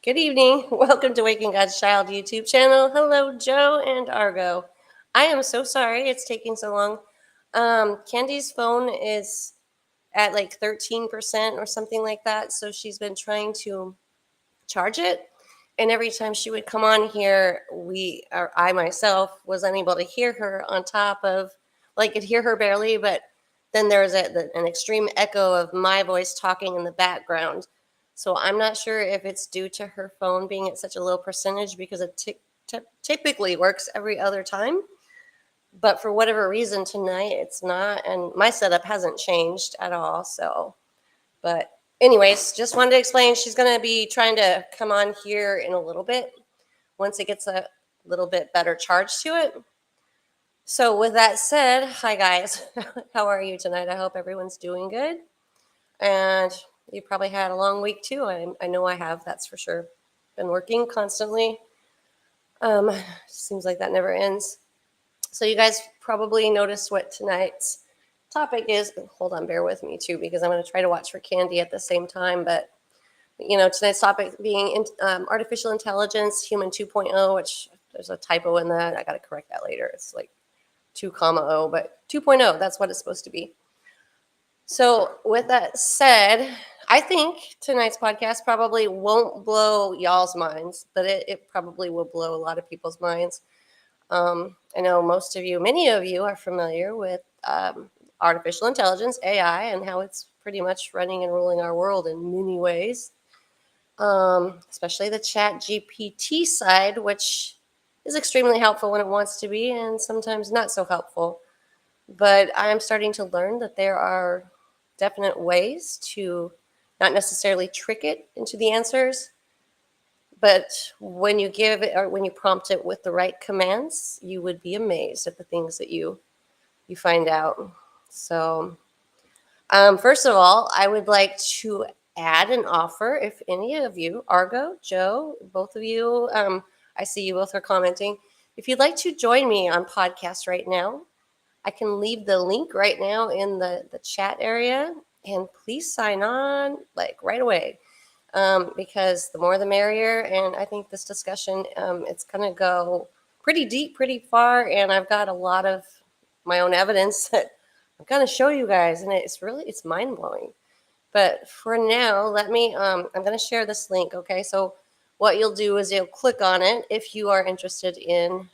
Good evening. Welcome to Waking God's Child YouTube channel. Hello, Joe and Argo. I am so sorry it's taking so long. Candy's phone is at like 13% or something like that. So she's been trying to charge it. And every time she would come on here, I myself was unable to hear her on top of, like, could hear her barely, but then there's an extreme echo of my voice talking in the background. So I'm not sure if it's due to her phone being at such a low percentage because it typically works every other time. But for whatever reason tonight, it's not. And my setup hasn't changed at all. But anyways, just wanted to explain she's going to be trying to come on here in a little bit once it gets a little bit better charge to it. So with that said, hi guys. How are you tonight? I hope everyone's doing good. And you probably had a long week too. I know I have, that's for sure. Been working constantly. Seems like that never ends. So you guys probably noticed what tonight's topic is. Hold on, bear with me too, because I'm going to try to watch for Candy at the same time. But tonight's topic being artificial intelligence, human 2.0, which there's a typo in that. I got to correct that later. It's like 2,0, but 2.0, that's what it's supposed to be. So with that said, I think tonight's podcast probably won't blow y'all's minds, but it probably will blow a lot of people's minds. I know many of you are familiar with artificial intelligence, AI, and how it's pretty much running and ruling our world in many ways, especially the Chat GPT side, which is extremely helpful when it wants to be and sometimes not so helpful. But I am starting to learn that there are definite ways to not necessarily trick it into the answers, but when you give it or when you prompt it with the right commands, you would be amazed at the things that you find out. So, first of all, I would like to add an offer. If any of you, Argo, Joe, both of you, I see you both are commenting. If you'd like to join me on podcast right now, I can leave the link right now in the chat area, and please sign on like right away. Because the more the merrier. And I think this discussion, it's going to go pretty deep, pretty far. And I've got a lot of my own evidence that I'm going to show you guys. And it's mind blowing. But for now, I'm going to share this link. Okay. So what you'll do is you'll click on it if you are interested in,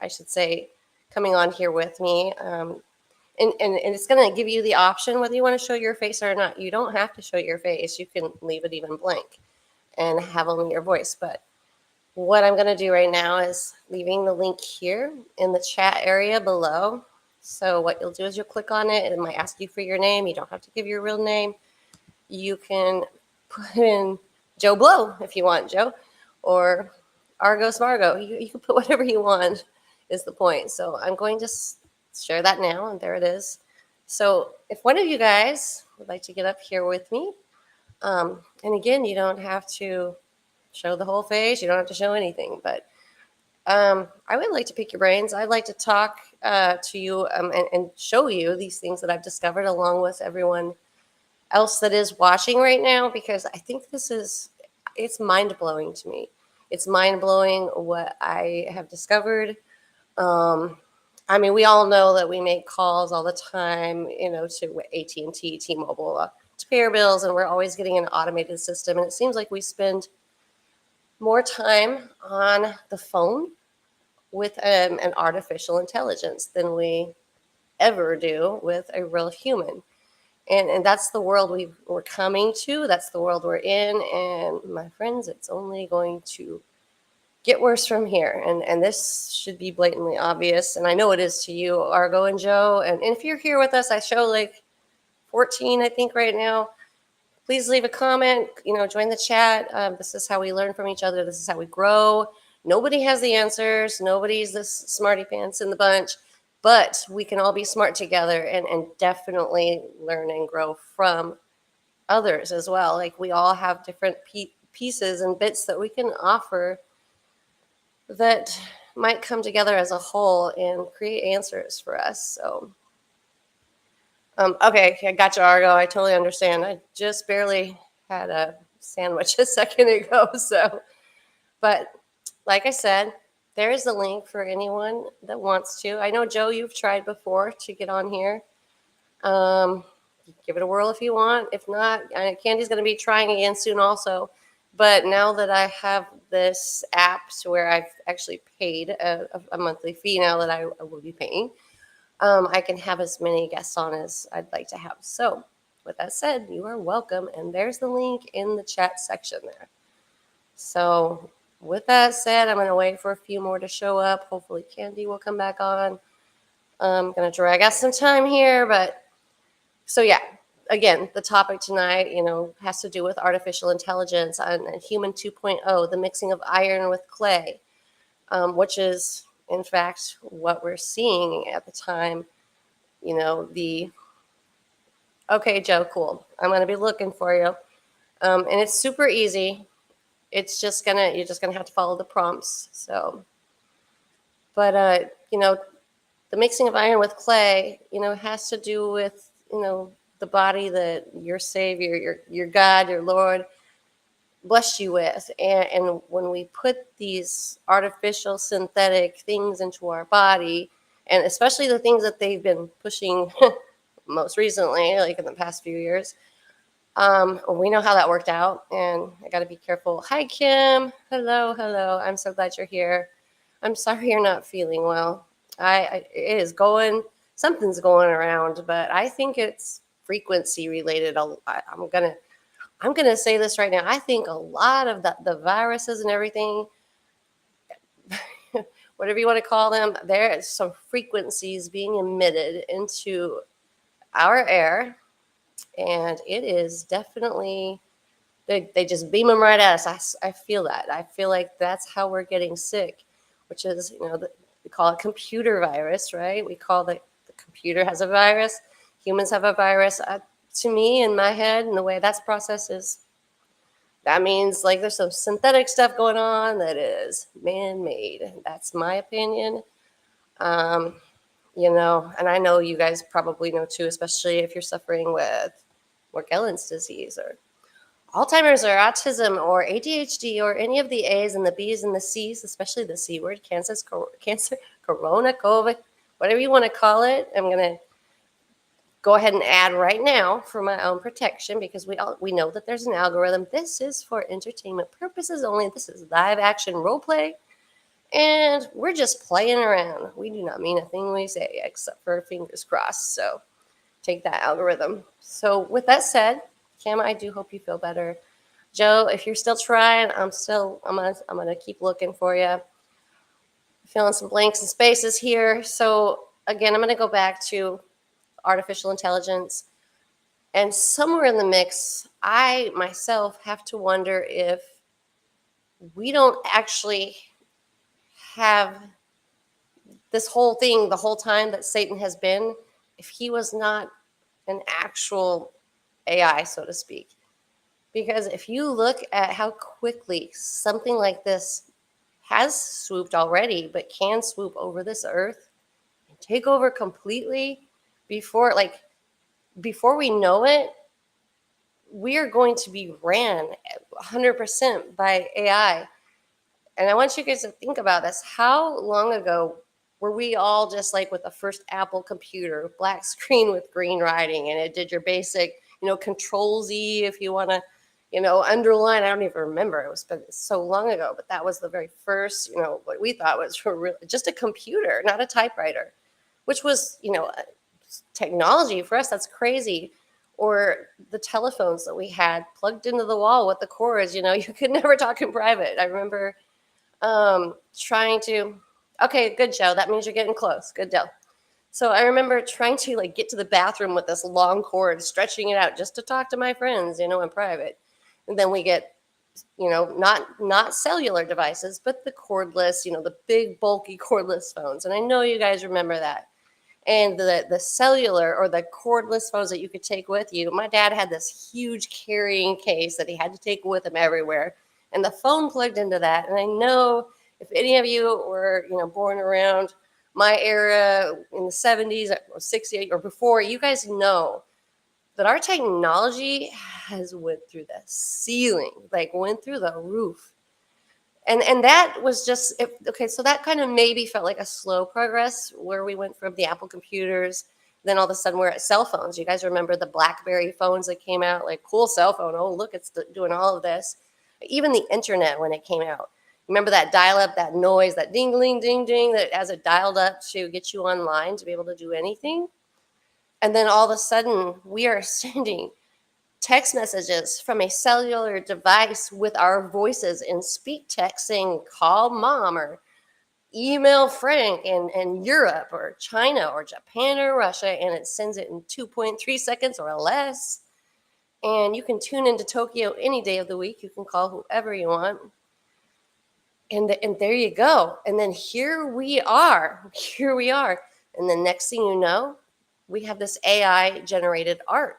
I should say, coming on here with me. And it's going to give you the option whether you want to show your face or not. You don't have to show your face. You can leave it even blank and have only your voice. But what I'm going to do right now is leaving the link here in the chat area below. So what you'll do is you'll click on it. It might ask you for your name. You don't have to give your real name. You can put in Joe Blow if you want, Joe, or Argo Smargo. You can put whatever you want is the point. So I'm going to share that now, and there it is. So if one of you guys would like to get up here with me, and again, you don't have to show the whole face, you don't have to show anything, but I would like to pick your brains. I'd like to talk to you and show you these things that I've discovered along with everyone else that is watching right now, because I think it's mind-blowing to me. It's mind-blowing what I have discovered. We all know that we make calls all the time, to AT&T, T-Mobile, to pay our bills, and we're always getting an automated system. And it seems like we spend more time on the phone with an artificial intelligence than we ever do with a real human. And that's the world we're coming to. That's the world we're in. And my friends, it's only going to get worse from here. And this should be blatantly obvious. And I know it is to you, Argo and Joe. And if you're here with us, I show like 14, I think, right now. Please leave a comment, join the chat. This is how we learn from each other. This is how we grow. Nobody has the answers. Nobody's the smarty pants in the bunch. But we can all be smart together and definitely learn and grow from others as well. Like, we all have different pieces and bits that we can offer that might come together as a whole and create answers for us. So, okay, I got you, Argo. I totally understand. I just barely had a sandwich a second ago. So, but like I said, there is a link for anyone that wants to. I know, Joe, you've tried before to get on here. Um, give it a whirl if you want. If not, Candy's going to be trying again soon also. But now that I have this app to where I've actually paid a monthly fee now that I will be paying, I can have as many guests on as I'd like to have. So, with that said, you are welcome. And there's the link in the chat section there. So, with that said, I'm going to wait for a few more to show up. Hopefully, Candy will come back on. I'm going to drag out some time here. But so, yeah, again, the topic tonight, has to do with artificial intelligence and human 2.0, the mixing of iron with clay, which is, in fact, what we're seeing at the time. Okay, Joe, cool. I'm going to be looking for you. And it's super easy. You're just gonna have to follow the prompts. So, but the mixing of iron with clay, has to do with the body that your Savior, your God, your Lord blessed you with, and when we put these artificial synthetic things into our body, and especially the things that they've been pushing most recently, like in the past few years. We know how that worked out, and I got to be careful. Hi, Kim. Hello, hello. I'm so glad you're here. I'm sorry you're not feeling well. It is going. Something's going around, but I think it's frequency related. I'm gonna say this right now. I think a lot of the viruses and everything, whatever you want to call them, there is some frequencies being emitted into our air, and it is definitely. They just beam them right at us. I feel that. I feel like that's how we're getting sick, which is, we call it computer virus, right? We call the computer has a virus. Humans have a virus. To me, in my head, and the way that's processed is, that means like there's some synthetic stuff going on that is man-made. That's my opinion. Um, and I know you guys probably know too, especially if you're suffering with Morgellons disease or Alzheimer's or autism or ADHD or any of the A's and the B's and the C's, especially the C word, cancer, corona, COVID, whatever you want to call it. I'm going to go ahead and add right now for my own protection, because we know that there's an algorithm. This is for entertainment purposes only. This is live action role play, and we're just playing around. We do not mean a thing we say except for fingers crossed. So take that, algorithm. So with that said, Kim, I do hope you feel better. Joe, if you're still trying, I'm gonna keep looking for you. Filling some blanks and spaces here. So again, I'm gonna go back to artificial intelligence, and somewhere in the mix, I myself have to wonder if we don't actually have this whole thing the whole time that Satan has been, if he was not an actual AI, so to speak. Because if you look at how quickly something like this has swooped already, but can swoop over this earth and take over completely before we know it, we are going to be ran 100% by AI. And I want you guys to think about this. How long ago were we all just like with the first Apple computer, black screen with green writing, and it did your basic, Control Z if you want to, underline. I don't even remember. It was been so long ago, but that was the very first, what we thought was really just a computer, not a typewriter, which was, technology for us. That's crazy. Or the telephones that we had plugged into the wall with the cords, you could never talk in private. I remember trying to, okay, good, Joe. That means you're getting close. Good deal. So I remember trying to get to the bathroom with this long cord, stretching it out just to talk to my friends, in private. And then we get, not cellular devices, but the cordless, the big bulky cordless phones. And I know you guys remember that. And the cellular or the cordless phones that you could take with you. My dad had this huge carrying case that he had to take with him everywhere. And the phone plugged into that. And I know if any of you were, born around my era in the 70s or 60s or before, you guys know But our technology has went through the ceiling, like went through the roof. And that was just okay. So that kind of maybe felt like a slow progress where we went from the Apple computers, then all of a sudden we're at cell phones. You guys remember the BlackBerry phones that came out? Like, cool cell phone. Oh, look, it's doing all of this. Even the internet when it came out. Remember that dial up, that noise, that ding, ding, ding, ding, that as it dialed up to get you online to be able to do anything. And then all of a sudden, we are sending text messages from a cellular device with our voices in speak text saying, call mom or email Frank in Europe or China or Japan or Russia, and it sends it in 2.3 seconds or less. And you can tune into Tokyo any day of the week. You can call whoever you want. And there you go. And then here we are. Here we are. And the next thing you know, we have this AI generated art.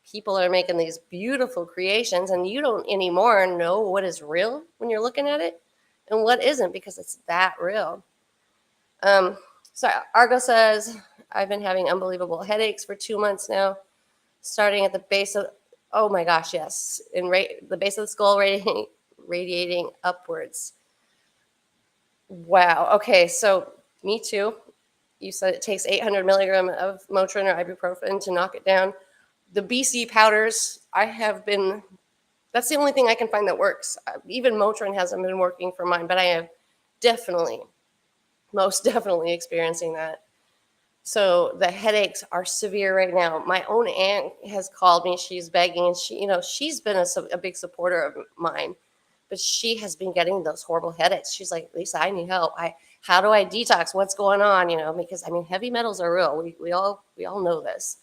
People are making these beautiful creations, and you don't anymore know what is real when you're looking at it and what isn't because it's that real. Um, so Argo says, I've been having unbelievable headaches for 2 months now, starting at the base of, oh my gosh, yes, the base of the skull radiating upwards. Wow. Okay, so me too. You said it takes 800 milligram of Motrin or ibuprofen to knock it down. The BC powders, that's the only thing I can find that works. Even Motrin hasn't been working for mine, but I have definitely, most definitely experiencing that. So the headaches are severe right now. My own aunt has called me. She's begging, and she's been a big supporter of mine, but she has been getting those horrible headaches. She's like, Lisa, I need help. How do I detox? What's going on? Because heavy metals are real. We all know this.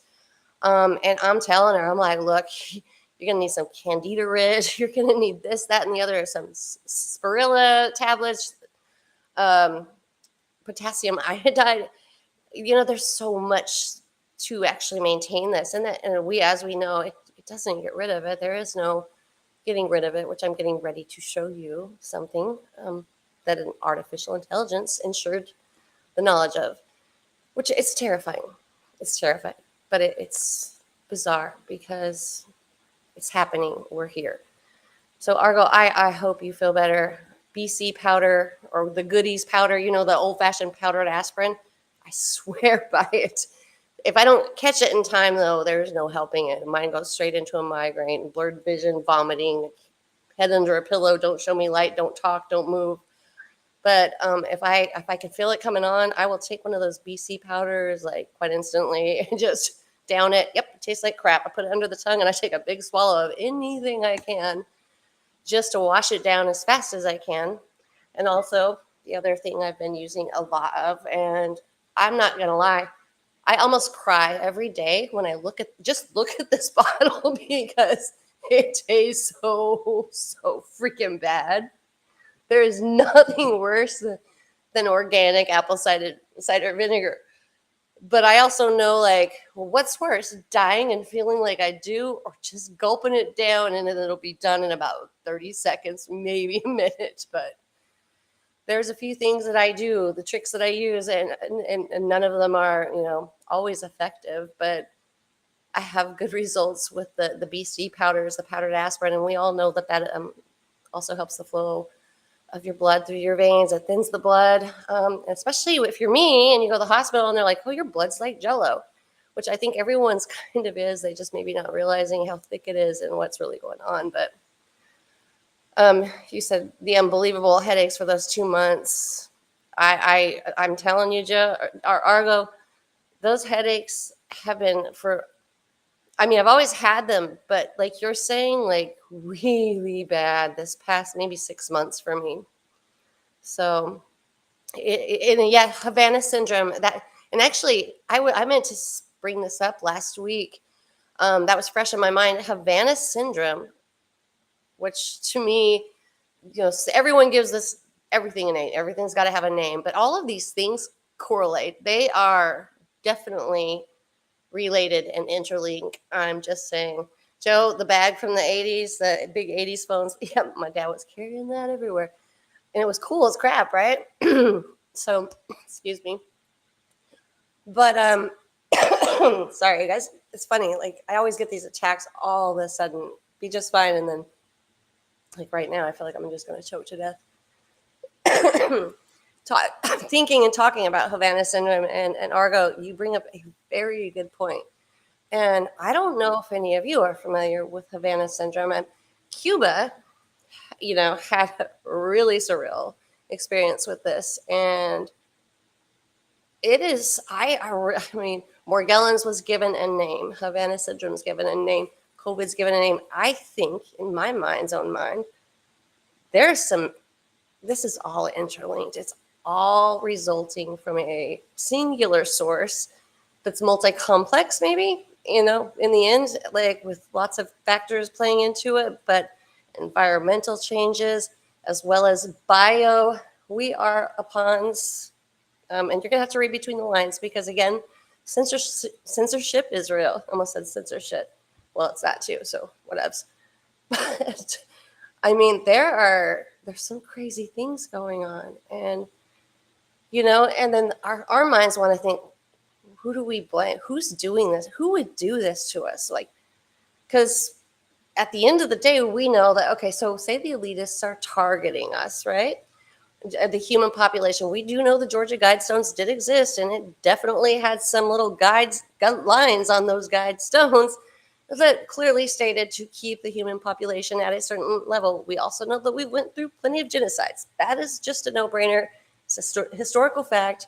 And I'm telling her, I'm like, look, you're gonna need some Candida Ridge. You're gonna need this, that, and the other. Some spirilla tablets, um, potassium iodide. There's so much to actually maintain this, and we, as we know, it doesn't get rid of it. There is no getting rid of it, which I'm getting ready to show you something that an artificial intelligence ensured the knowledge of, which is terrifying. It's terrifying, but it's bizarre because it's happening. We're here. So Argo, I hope you feel better. BC powder or the goodies powder, the old-fashioned powdered aspirin. I swear by it. If I don't catch it in time, though, there's no helping it. Mine goes straight into a migraine, blurred vision, vomiting, head under a pillow, don't show me light, don't talk, don't move. But if I can feel it coming on, I will take one of those BC powders like quite instantly and just down it. Yep, it tastes like crap. I put it under the tongue and I take a big swallow of anything I can just to wash it down as fast as I can. And also the other thing I've been using a lot of, and I'm not gonna lie, I almost cry every day when I look at this bottle because it tastes so freaking bad. There is nothing worse than organic apple cider vinegar. But I also know, like, well, what's worse, dying and feeling like I do, or just gulping it down and then it'll be done in about 30 seconds, maybe a minute. But there's a few things that I do, the tricks that I use, and none of them are, always effective. But I have good results with the BC powders, the powdered aspirin, and we all know that also helps the flow of your blood through your veins. It thins the blood, especially if you're me and you go to the hospital and they're like, oh, your blood's like Jello, which I think everyone's kind of is. They just maybe not realizing how thick it is and what's really going on. But you said the unbelievable headaches for those 2 months. I'm telling you, Joe, Argo, those headaches have been I've always had them, but like you're saying, like really bad this past maybe 6 months for me. So, yeah, Havana syndrome. And actually, I meant to bring this up last week. That was fresh in my mind. Havana syndrome, which to me, everyone gives this everything a name. Everything's got to have a name, but all of these things correlate. They are definitely related and interlinked. I'm just saying. Joe, the bag from the 80s, the big 80s phones. Yeah, my dad was carrying that everywhere. And it was cool as crap, right? So, excuse me. But, sorry, guys. it's funny. Like I always get these attacks all of a sudden, be just fine, and then like right now, I feel like I'm just going to choke to death. Thinking and talking about Havana syndrome and Argo, you bring up a very good point. And I don't know if any of you are familiar with Havana syndrome. And Cuba, had a really surreal experience with this. And it is, I mean, Morgellons was given a name, Havana syndrome is given a name, COVID's given a name. I think, in my mind's own mind, there's some, this is all interlinked. It's all resulting from a singular source that's multi-complex, maybe, in the end, like with lots of factors playing into it, but environmental changes as well as bio. We are upon, and you're gonna have to read between the lines because again, censorship is real. Almost said censorship. Well, it's that too. So whatevs. But I mean, there's some crazy things going on, and and then our minds want to think, who do we blame? Who's doing this? Who would do this to us? Like, because at the end of the day, we know that, okay, so say the elitists are targeting us, right? The human population. We do know the Georgia Guidestones did exist, and it definitely had some little lines on those guidestones that clearly stated to keep the human population at a certain level. We also know that we went through plenty of genocides. That is just a no-brainer. It's a historical fact.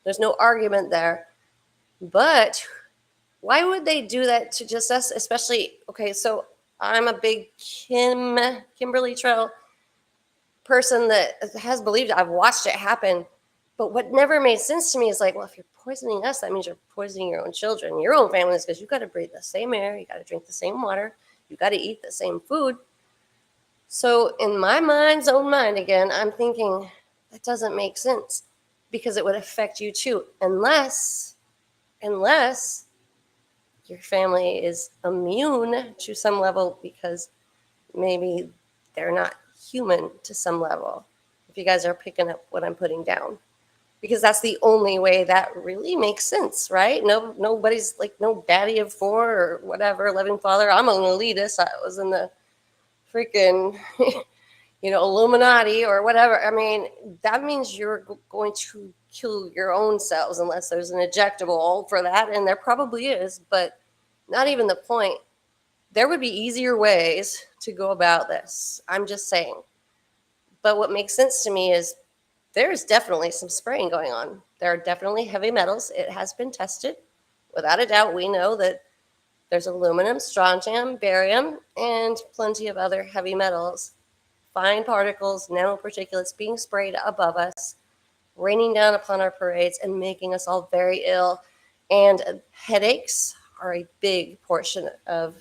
There's no argument there. But why would they do that to just us? Especially, okay, so I'm a big Kimberly Trail person that has believed it. I've watched it happen. But what never made sense to me is like, well, if you're poisoning us, that means you're poisoning your own children, your own families, because you got to breathe the same air, you got to drink the same water, you got to eat the same food. So in my mind's own mind, again, I'm thinking that doesn't make sense because it would affect you too, unless your family is immune to some level because maybe they're not human to some level. If you guys are picking up what I'm putting down, because that's the only way that really makes sense, right? Nobody's like no daddy of four or whatever, loving father. I'm an elitist. I was in the freaking, Illuminati or whatever. I mean, that means you're going to kill your own cells unless there's an injectable for that, and there probably is, but not even the point. There would be easier ways to go about this. I'm just saying. But what makes sense to me is there's definitely some spraying going on. There are definitely heavy metals. It has been tested. Without a doubt, we know that there's aluminum, strontium, barium, and plenty of other heavy metals, fine particles, nanoparticulates being sprayed above us, raining down upon our parades and making us all very ill. And headaches are a big portion of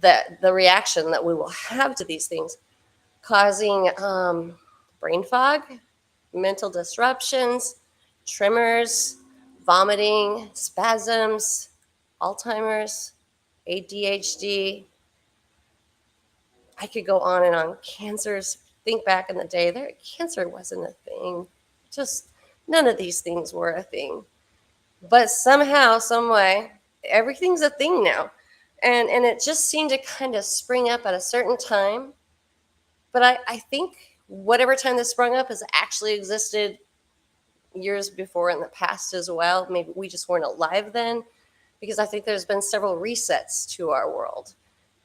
the reaction that we will have to these things, causing brain fog, mental disruptions, tremors, vomiting, spasms, Alzheimer's, ADHD. I could go on and on. Cancers. Think back in the day, cancer wasn't a thing. Just none of these things were a thing. But somehow, some way, everything's a thing now. And it just seemed to kind of spring up at a certain time. But I think whatever time this sprung up has actually existed years before in the past as well. Maybe we just weren't alive then, because I think there's been several resets to our world,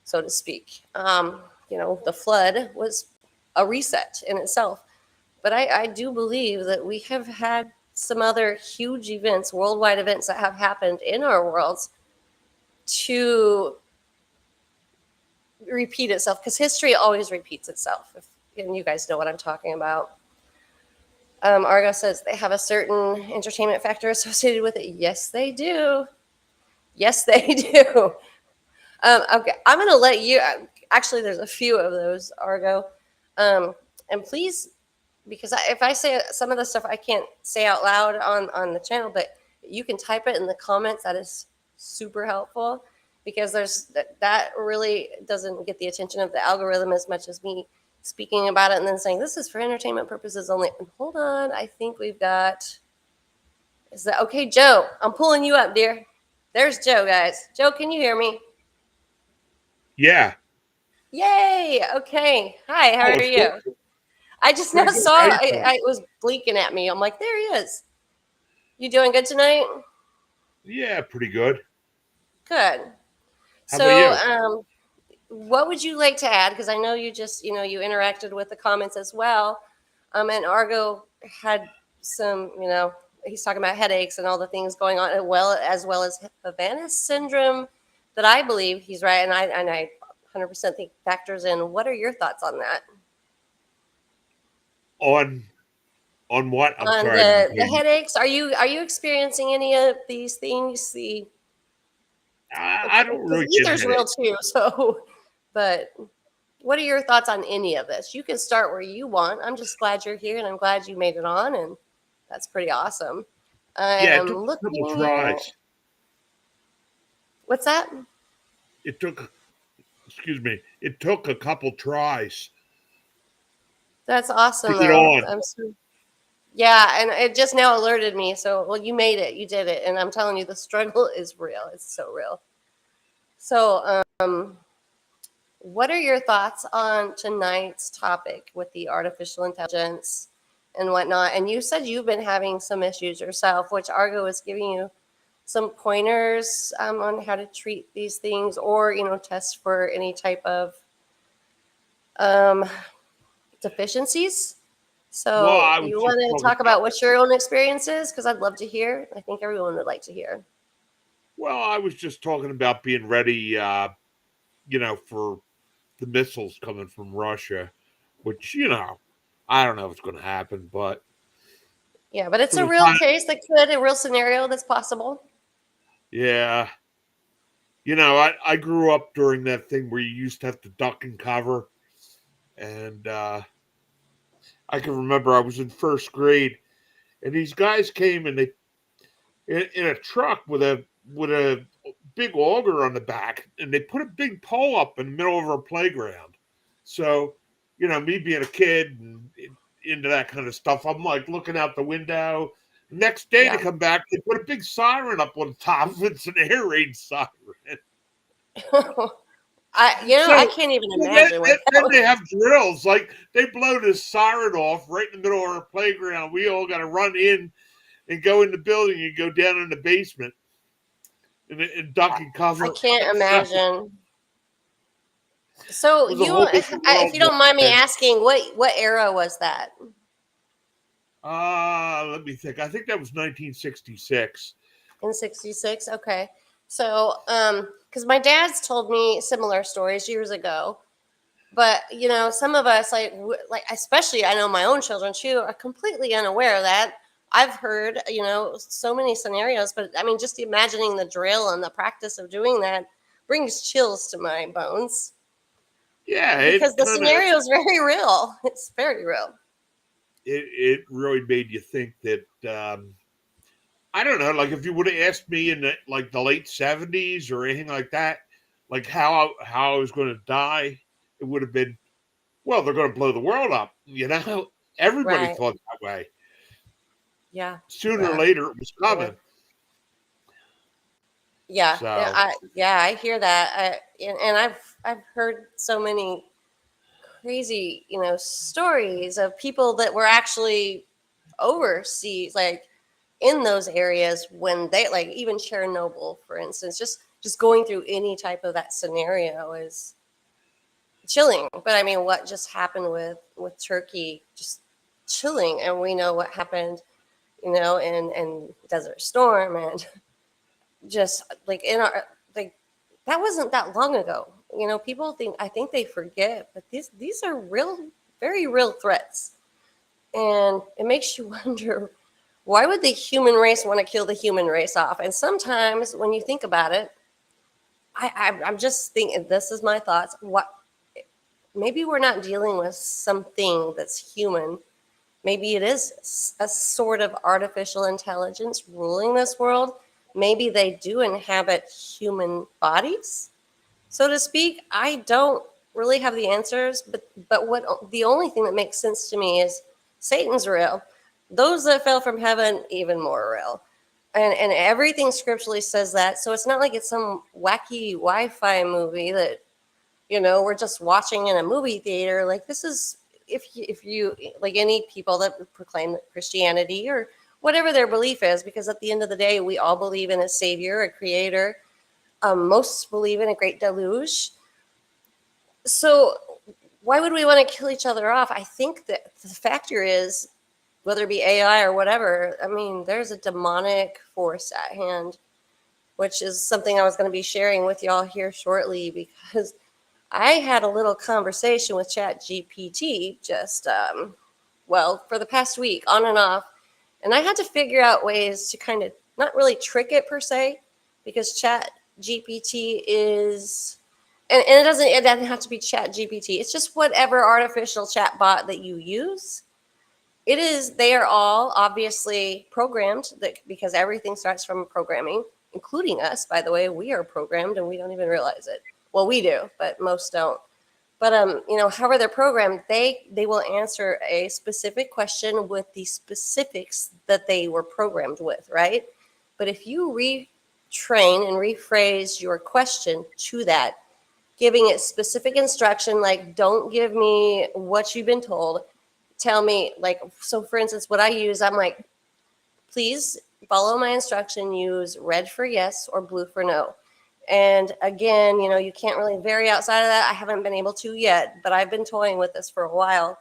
so to speak. The flood was a reset in itself. But I do believe that we have had some other huge events, worldwide events that have happened in our worlds to repeat itself, because history always repeats itself. And you guys know what I'm talking about. Argo says they have a certain entertainment factor associated with it. Yes, they do. Yes, they do. Okay, I'm going to let you. Actually, there's a few of those, Argo. And please, because if I say some of the stuff I can't say out loud on the channel, but you can type it in the comments. That is super helpful, because that really doesn't get the attention of the algorithm as much as me speaking about it and then saying this is for entertainment purposes only. And hold on, I think we've got, is that okay, Joe? I'm pulling you up, dear. There's Joe, guys. Joe, can you hear me? Yeah. Yay! Okay. Hi, how Oh, are it's you? good. I just now Pretty good. saw How you doing? I was blinking at me. I'm like, there he is. You doing good tonight? Yeah, pretty good. Good. How about So, you? what would you like to add? Because I know you just, you interacted with the comments as well. And Argo had some, he's talking about headaches and all the things going on, as well as Havana syndrome, that I believe he's right, and I 100% think factors in. What are your thoughts on that? On on what? I'm On sorry, I didn't the hear you. headaches, are you experiencing any of these things? The I don't because really get ether's real headaches. too. So, but what are your thoughts on any of this? You can start where you want. I'm just glad you're here, and I'm glad you made it on, and that's pretty awesome. I Yeah, it am took a couple looking at tries. what's that? It took, excuse me, it took a couple tries That's to awesome, get though. on. Yeah, and it just now alerted me. So, well, you made it, you did it, and I'm telling you, the struggle is real. It's so real. So, what are your thoughts on tonight's topic with the artificial intelligence and whatnot? And you said you've been having some issues yourself, which Argo is giving you some pointers on how to treat these things, or test for any type of um, deficiencies. Well, So I was you just want to talking talk about, about what your own experience is? Because I'd love to hear. I think everyone would like to hear. well, I was just talking about being ready, for the missiles coming from Russia, which, I don't know if it's going to happen, but Yeah, but it's for a the real time, case that could, a real scenario that's possible. yeah. I grew up during that thing where you used to have to duck and cover. And I can remember I was in first grade, and these guys came and they in a truck with a big auger on the back, and they put a big pole up in the middle of our playground. So, me being a kid and into that kind of stuff, I'm like looking out the window. Next day to Yeah. come back, they put a big siren up on top of it. It's an air raid siren. I So can't even then, imagine what then, that then would. they have drills. Like they blow this siren off right in the middle of our playground. We all got to run in and go in the building and go down in the basement and duck and I cover. can't So it imagine. So was a you, whole different if world you back don't mind me then. asking, what era was that? Let me think. I think that was 1966. In '66? Okay. So, because my dad's told me similar stories years ago, but some of us like especially I know my own children too are completely unaware of that. I've heard so many scenarios, but I mean, just imagining the drill and the practice of doing that brings chills to my bones Yeah, because it the kind of scenario is very real. It's very real. it really made you think that I don't know, like if you would have asked me in the late 70s or anything like that, like how I was going to die, it would have been, well, they're going to blow the world up. Everybody Right. thought that way. Yeah. Sooner or Yeah. later, it was Yeah. coming. Yeah. Yeah. So I hear that. And I've heard so many crazy, stories of people that were actually overseas, like in those areas when they like even Chernobyl, for instance, just going through any type of that scenario is chilling. But I mean, what just happened with Turkey, just chilling, and we know what happened, in Desert Storm, and just like in our like that wasn't that long ago. People I think they forget, but these are real, very real threats, and it makes you wonder, why would the human race want to kill the human race off? And sometimes when you think about it, I'm just thinking, this is my thoughts. What, maybe we're not dealing with something that's human. Maybe it is a sort of artificial intelligence ruling this world. Maybe they do inhabit human bodies, so to speak. I don't really have the answers, but what the only thing that makes sense to me is Satan's real. Those that fell from heaven, even more real. and everything scripturally says that. So it's not like it's some wacky Wi-Fi movie that we're just watching in a movie theater. Like this is if you like any people that proclaim Christianity or whatever their belief is, because at the end of the day, we all believe in a savior, a creator. Most believe in a great deluge. So why would we want to kill each other off? I think that the factor is, whether it be AI or whatever, I mean, there's a demonic force at hand, which is something I was going to be sharing with y'all here shortly, because I had a little conversation with Chat GPT just, well, for the past week, on and off. And I had to figure out ways to kind of not really trick it per se, because Chat GPT is, and it doesn't have to be Chat GPT. It's just whatever artificial chat bot that you use. They are all obviously programmed, that because everything starts from programming, including us, by the way. We are programmed and we don't even realize it. Well, we do, but most don't. But however they're programmed, they will answer a specific question with the specifics that they were programmed with, right? But if you retrain and rephrase your question to that, giving it specific instruction, like don't give me what you've been told, tell me, like, so for instance, what I use, I'm like, please follow my instruction, use red for yes or blue for no. And again, you can't really vary outside of that. I haven't been able to yet, but I've been toying with this for a while.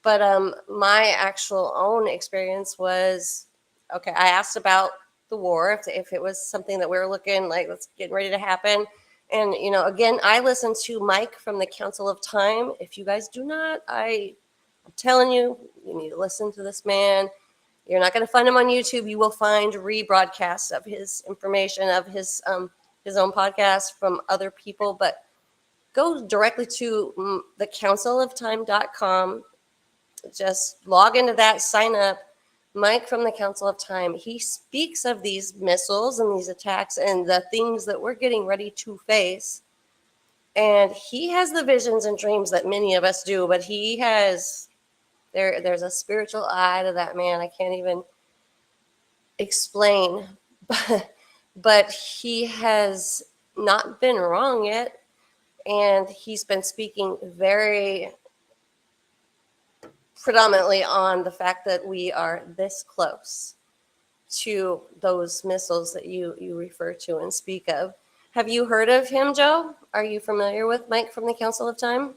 But my actual own experience was, okay, I asked about the war, if it was something that we were looking like that's getting ready to happen. And again, I listened to Mike from the Council of Time. If you guys do not, I'm telling you, you need to listen to this man. You're not going to find him on YouTube. You will find rebroadcasts of his information, of his own podcast from other people. But go directly to thecounciloftime.com. Just log into that, sign up. Mike from the Council of Time, he speaks of these missiles and these attacks and the things that we're getting ready to face. And he has the visions and dreams that many of us do, but he has, there's a spiritual eye to that man I can't even explain. But he has not been wrong yet. And he's been speaking very predominantly on the fact that we are this close to those missiles that you refer to and speak of. Have you heard of him, Joe? Are you familiar with Mike from the Council of Time?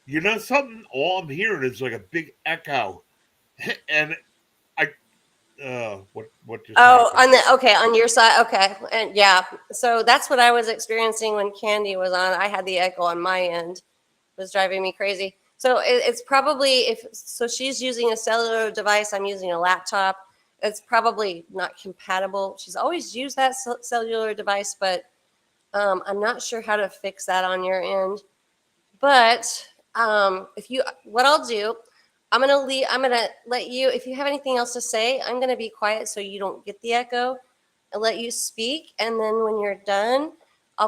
Something, all I'm hearing is like a big echo. And I what just Oh, happened? on your side, okay, and yeah, so that's what I was experiencing when Candy was on. I had the echo on my end, it was driving me crazy. So it's probably, if so, she's using a cellular device. I'm using a laptop. It's probably not compatible. She's always used that cellular device, but I'm not sure how to fix that on your end. But what I'll do, I'm gonna let you. If you have anything else to say, I'm gonna be quiet so you don't get the echo. I'll let you speak, and then when you're done, I'll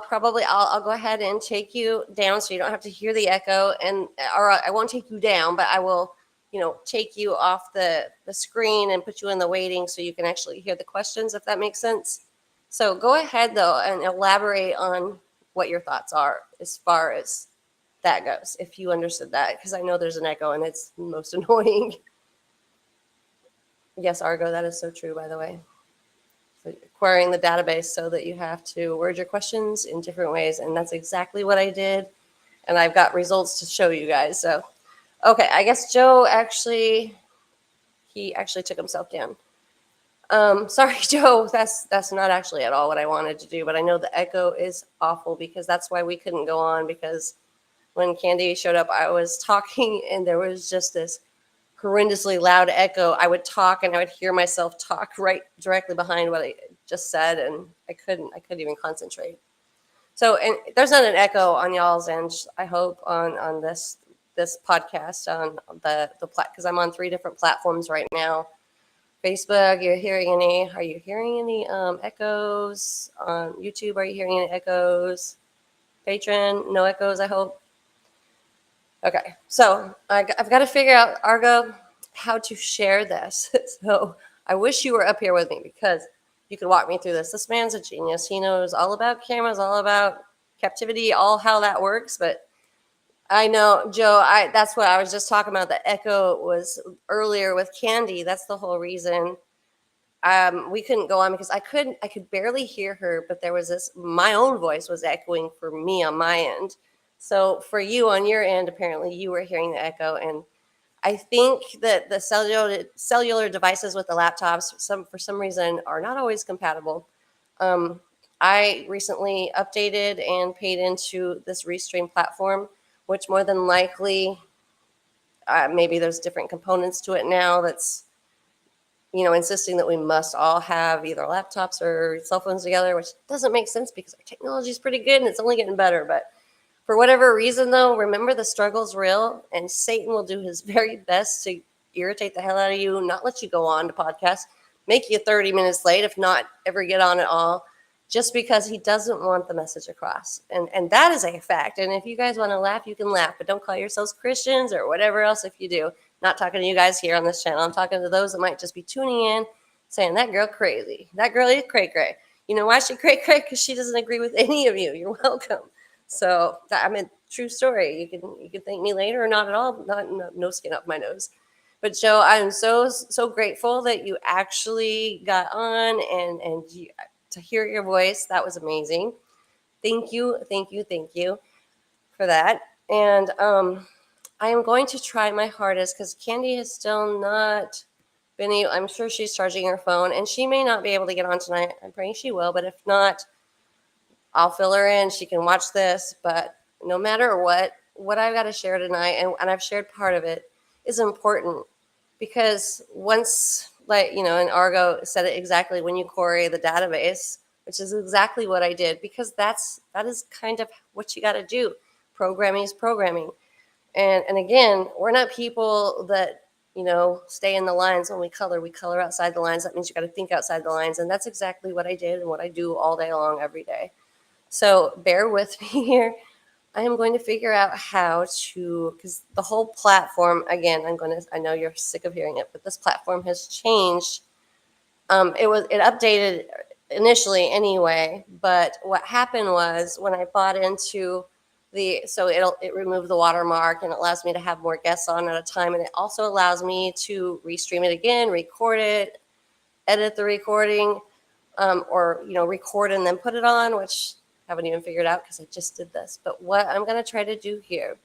go ahead and take you down so you don't have to hear the echo, or I won't take you down, but I will, take you off the screen and put you in the waiting so you can actually hear the questions, if that makes sense. So go ahead though and elaborate on what your thoughts are as far as that goes, if you understood that, because I know there's an echo and it's most annoying. Yes, Argo, that is so true, by the way. So querying the database so that you have to word your questions in different ways, and that's exactly what I did, and I've got results to show you guys. So, okay, I guess Joe he actually took himself down. Sorry, Joe, that's not actually at all what I wanted to do, but I know the echo is awful, because that's why we couldn't go on, because when Candy showed up, I was talking and there was just this horrendously loud echo. I would talk and I would hear myself talk right directly behind what I just said, and I couldn't even concentrate. So, and there's not an echo on y'all's end, I hope, on this podcast on the because I'm on 3 different platforms right now. Facebook, are you hearing any echoes? On YouTube, are you hearing any echoes? Patreon, no echoes, I hope. Okay, so I've got to figure out, Argo, how to share this. So I wish you were up here with me because you could walk me through this. This man's a genius. He knows all about cameras, all about captivity, all how that works. But I know, Joe, that's what I was just talking about. The echo was earlier with Candy. That's the whole reason we couldn't go on because I could barely hear her, but there was this my own voice was echoing for me on my end. So for you on your end, apparently you were hearing the echo, and I think that the cellular devices with the laptops, for some reason, are not always compatible. Um, I recently updated and paid into this Restream platform, which more than likely, maybe there's different components to it now. That's insisting that we must all have either laptops or cell phones together, which doesn't make sense because our technology is pretty good and it's only getting better. But for whatever reason, though, remember the struggle's real, and Satan will do his very best to irritate the hell out of you, not let you go on to podcasts, make you 30 minutes late, if not ever get on at all, just because he doesn't want the message across. And that is a fact. And if you guys want to laugh, you can laugh, but don't call yourselves Christians or whatever else if you do. Not talking to you guys here on this channel. I'm talking to those that might just be tuning in, saying, that girl crazy. That girl is cray-cray. You know why she cray-cray? Because she doesn't agree with any of you. You're welcome. So I mean, true story. You can thank me later or not at all. Not no skin up my nose. But Joe, I'm so grateful that you actually got on and to hear your voice. That was amazing. Thank you for that. And I am going to try my hardest because Candy has still not been able. I'm sure she's charging her phone, and she may not be able to get on tonight. I'm praying she will, but if not, I'll fill her in. She can watch this, but no matter what I've got to share tonight, and I've shared part of it, is important because once, like, and Argo said it exactly, when you query the database, which is exactly what I did, because that is kind of what you got to do. Programming is programming. And again, we're not people that, stay in the lines when we color outside the lines. That means you got to think outside the lines. And that's exactly what I did and what I do all day long, every day. So bear with me here. I am going to figure out how to, because the whole platform, again, I know you're sick of hearing it, but this platform has changed. It updated initially anyway, but what happened was when I bought into so it removed the watermark and it allows me to have more guests on at a time, and it also allows me to restream it again, record it, edit the recording, or record and then put it on, which I haven't even figured out because I just did this. But what I'm going to try to do here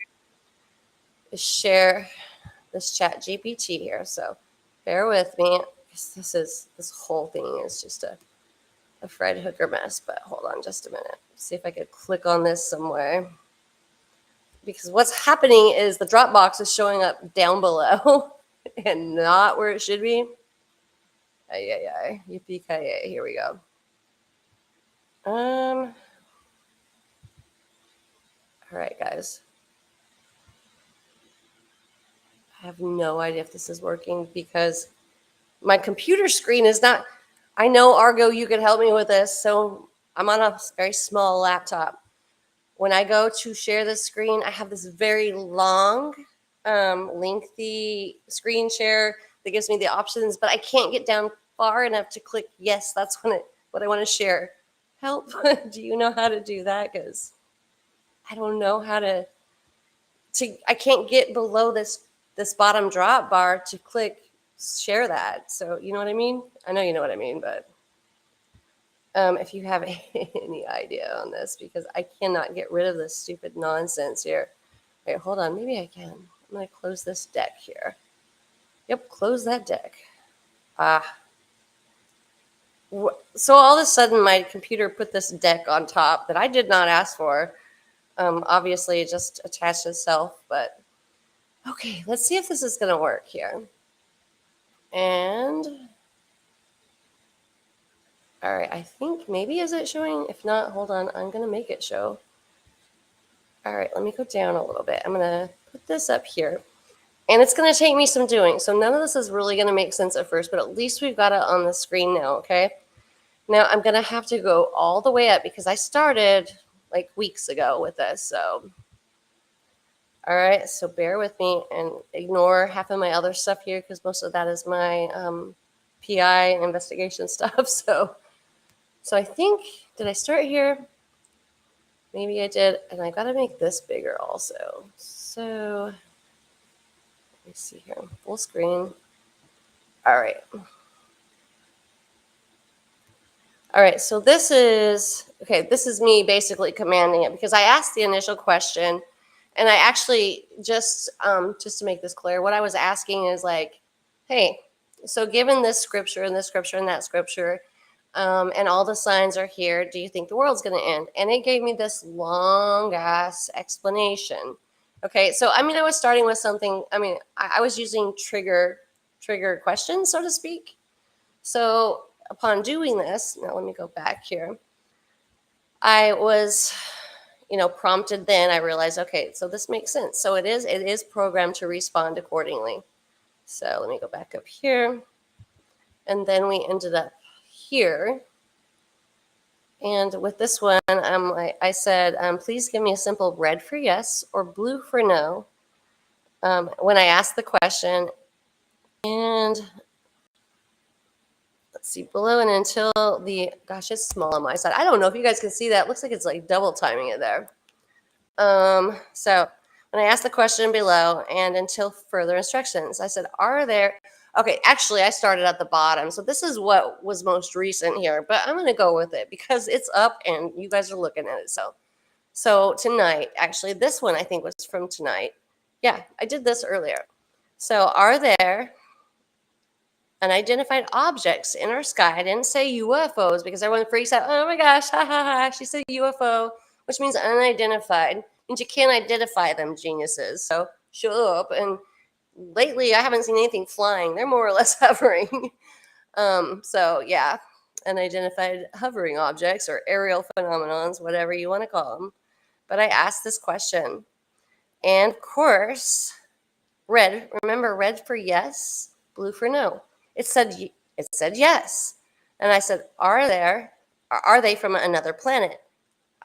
is share this chat GPT here. So bear with me. This whole thing is just a Fred Hooker mess. But hold on just a minute. See if I could click on this somewhere. Because what's happening is the Dropbox is showing up down below and not where it should be. Ay. Yippee-ki-yay. Here we go. All right, guys. I have no idea if this is working because my computer screen is not. I know, Argo, you could help me with this. So I'm on a very small laptop. When I go to share this screen, I have this very long, lengthy screen share that gives me the options, but I can't get down far enough to click yes. That's what I want to share. Help. Do you know how to do that? Because I don't know how to. I can't get below this bottom drop bar to click share that. So you know what I mean? I know you know what I mean, but if you have any idea on this, because I cannot get rid of this stupid nonsense here. Wait, hold on. Maybe I can. I'm going to close this deck here. Yep, close that deck. So all of a sudden, my computer put this deck on top that I did not ask for. Obviously, it just attached itself, but okay, let's see if this is going to work here. And all right, I think maybe is it showing? If not, hold on. I'm going to make it show. All right, let me go down a little bit. I'm going to put this up here. And it's going to take me some doing. So none of this is really going to make sense at first, but at least we've got it on the screen now, okay? Now I'm going to have to go all the way up because I started like weeks ago with this. So, all right, so bear with me and ignore half of my other stuff here because most of that is my PI investigation stuff. So I think, did I start here? Maybe I did, and I gotta make this bigger also. So let me see here, full screen. All right. All right, so this is me basically commanding it because I asked the initial question, and I actually just to make this clear, what I was asking is like, hey, so given this scripture and this scripture and that scripture, and all the signs are here, do you think the world's going to end? And it gave me this long ass explanation. Okay, so I mean, I was starting with something. I mean, I was using trigger questions, so to speak. So upon doing this, now let me go back here. I was, prompted. Then I realized, okay, so this makes sense. So it is programmed to respond accordingly. So let me go back up here, and then we ended up here. And with this one, I said, please give me a simple red for yes or blue for no when I asked the question. And let's see, below and until gosh, it's small on my side. I don't know if you guys can see that. It looks like it's like double timing it there. So when I asked the question below and until further instructions, I said, are there, okay, actually I started at the bottom. So this is what was most recent here, but I'm going to go with it because it's up and you guys are looking at it. So tonight, actually this one I think was from tonight. Yeah, I did this earlier. So are there unidentified objects in our sky? I didn't say UFOs because everyone freaks out. Oh my gosh, ha ha ha. She said UFO, which means unidentified. Means you can't identify them, geniuses. So shut up. And lately, I haven't seen anything flying. They're more or less hovering. So yeah, unidentified hovering objects or aerial phenomenons, whatever you want to call them. But I asked this question, and of course, red. Remember, red for yes, blue for no. It said yes, and I said, are they from another planet?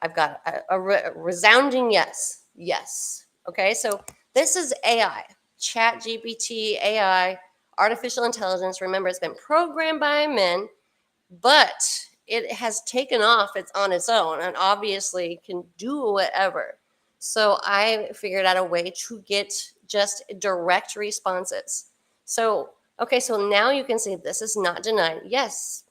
I've got a resounding yes, yes. Okay, so this is AI, Chat GPT, AI, artificial intelligence. Remember, it's been programmed by men, but it has taken off. It's on its own, and obviously can do whatever. So I figured out a way to get just direct responses. So okay, so now you can see this is not denied. Yes.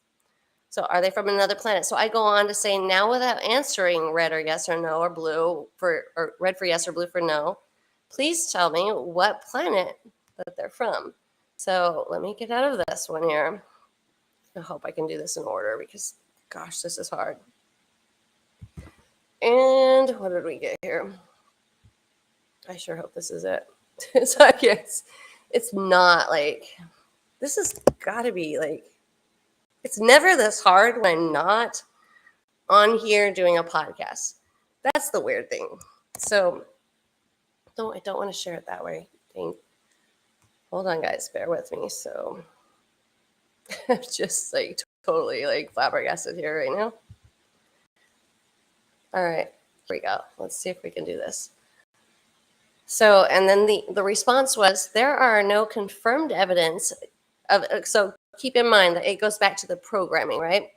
So are they from another planet? So I go on to say now without answering red or yes or no or blue or red for yes or blue for no, please tell me what planet that they're from. So let me get out of this one here. I hope I can do this in order because gosh, this is hard. And what did we get here? I sure hope this is it. So I guess it's not like this has got to be like, it's never this hard when I'm not on here doing a podcast. That's the weird thing. So I don't want to share it that way. Dang. Hold on, guys. Bear with me. So I'm just like totally like flabbergasted here right now. All right. Here we go. Let's see if we can do this. So, and then the response was, there are no confirmed evidence of, so keep in mind that it goes back to the programming, right?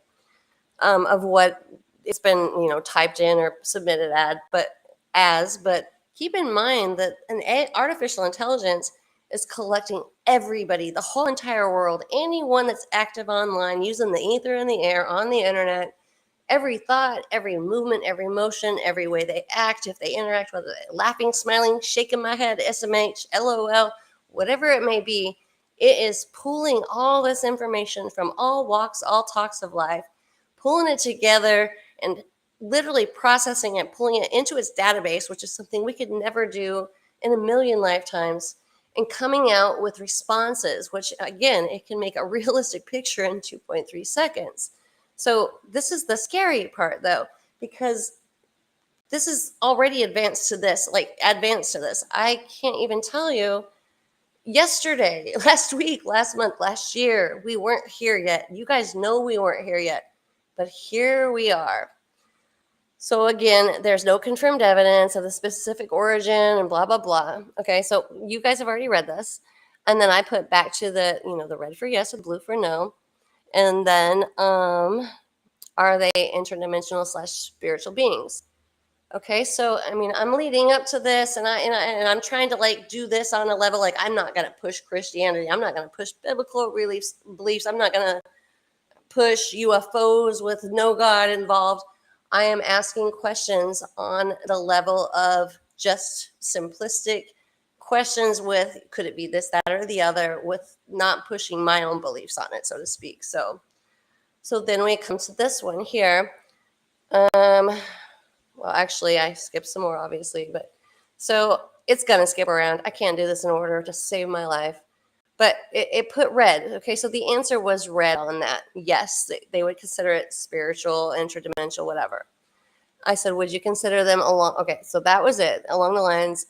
Of what it's been, typed in or submitted but keep in mind that an artificial intelligence is collecting everybody, the whole entire world, anyone that's active online, using the ether and the air on the internet, every thought, every movement, every motion, every way they act, if they interact, whether they're laughing, smiling, shaking my head, SMH, LOL, whatever it may be, it is pulling all this information from all walks, all talks of life, pulling it together and literally processing it, pulling it into its database, which is something we could never do in a million lifetimes, and coming out with responses, which again, it can make a realistic picture in 2.3 seconds. So this is the scary part though, because this is already advanced to this. I can't even tell you yesterday, last week, last month, last year, we weren't here yet. You guys know we weren't here yet, but here we are. So again, there's no confirmed evidence of the specific origin and blah, blah, blah. Okay, so you guys have already read this. And then I put back to the, the red for yes and blue for no. And then, are they interdimensional / spiritual beings? Okay, so I mean, I'm leading up to this, and I'm trying to like do this on a level like I'm not going to push Christianity. I'm not going to push biblical beliefs. I'm not going to push UFOs with no God involved. I am asking questions on the level of just simplistic questions with could it be this, that, or the other, with not pushing my own beliefs on it, so to speak. So then we come to this one here. Well, actually, I skipped some more, obviously, but so it's gonna skip around. I can't do this in order to save my life. But it put red. Okay, so the answer was red on that. Yes, they would consider it spiritual, interdimensional, whatever. I said, would you consider them along? Okay, so that was it along the lines.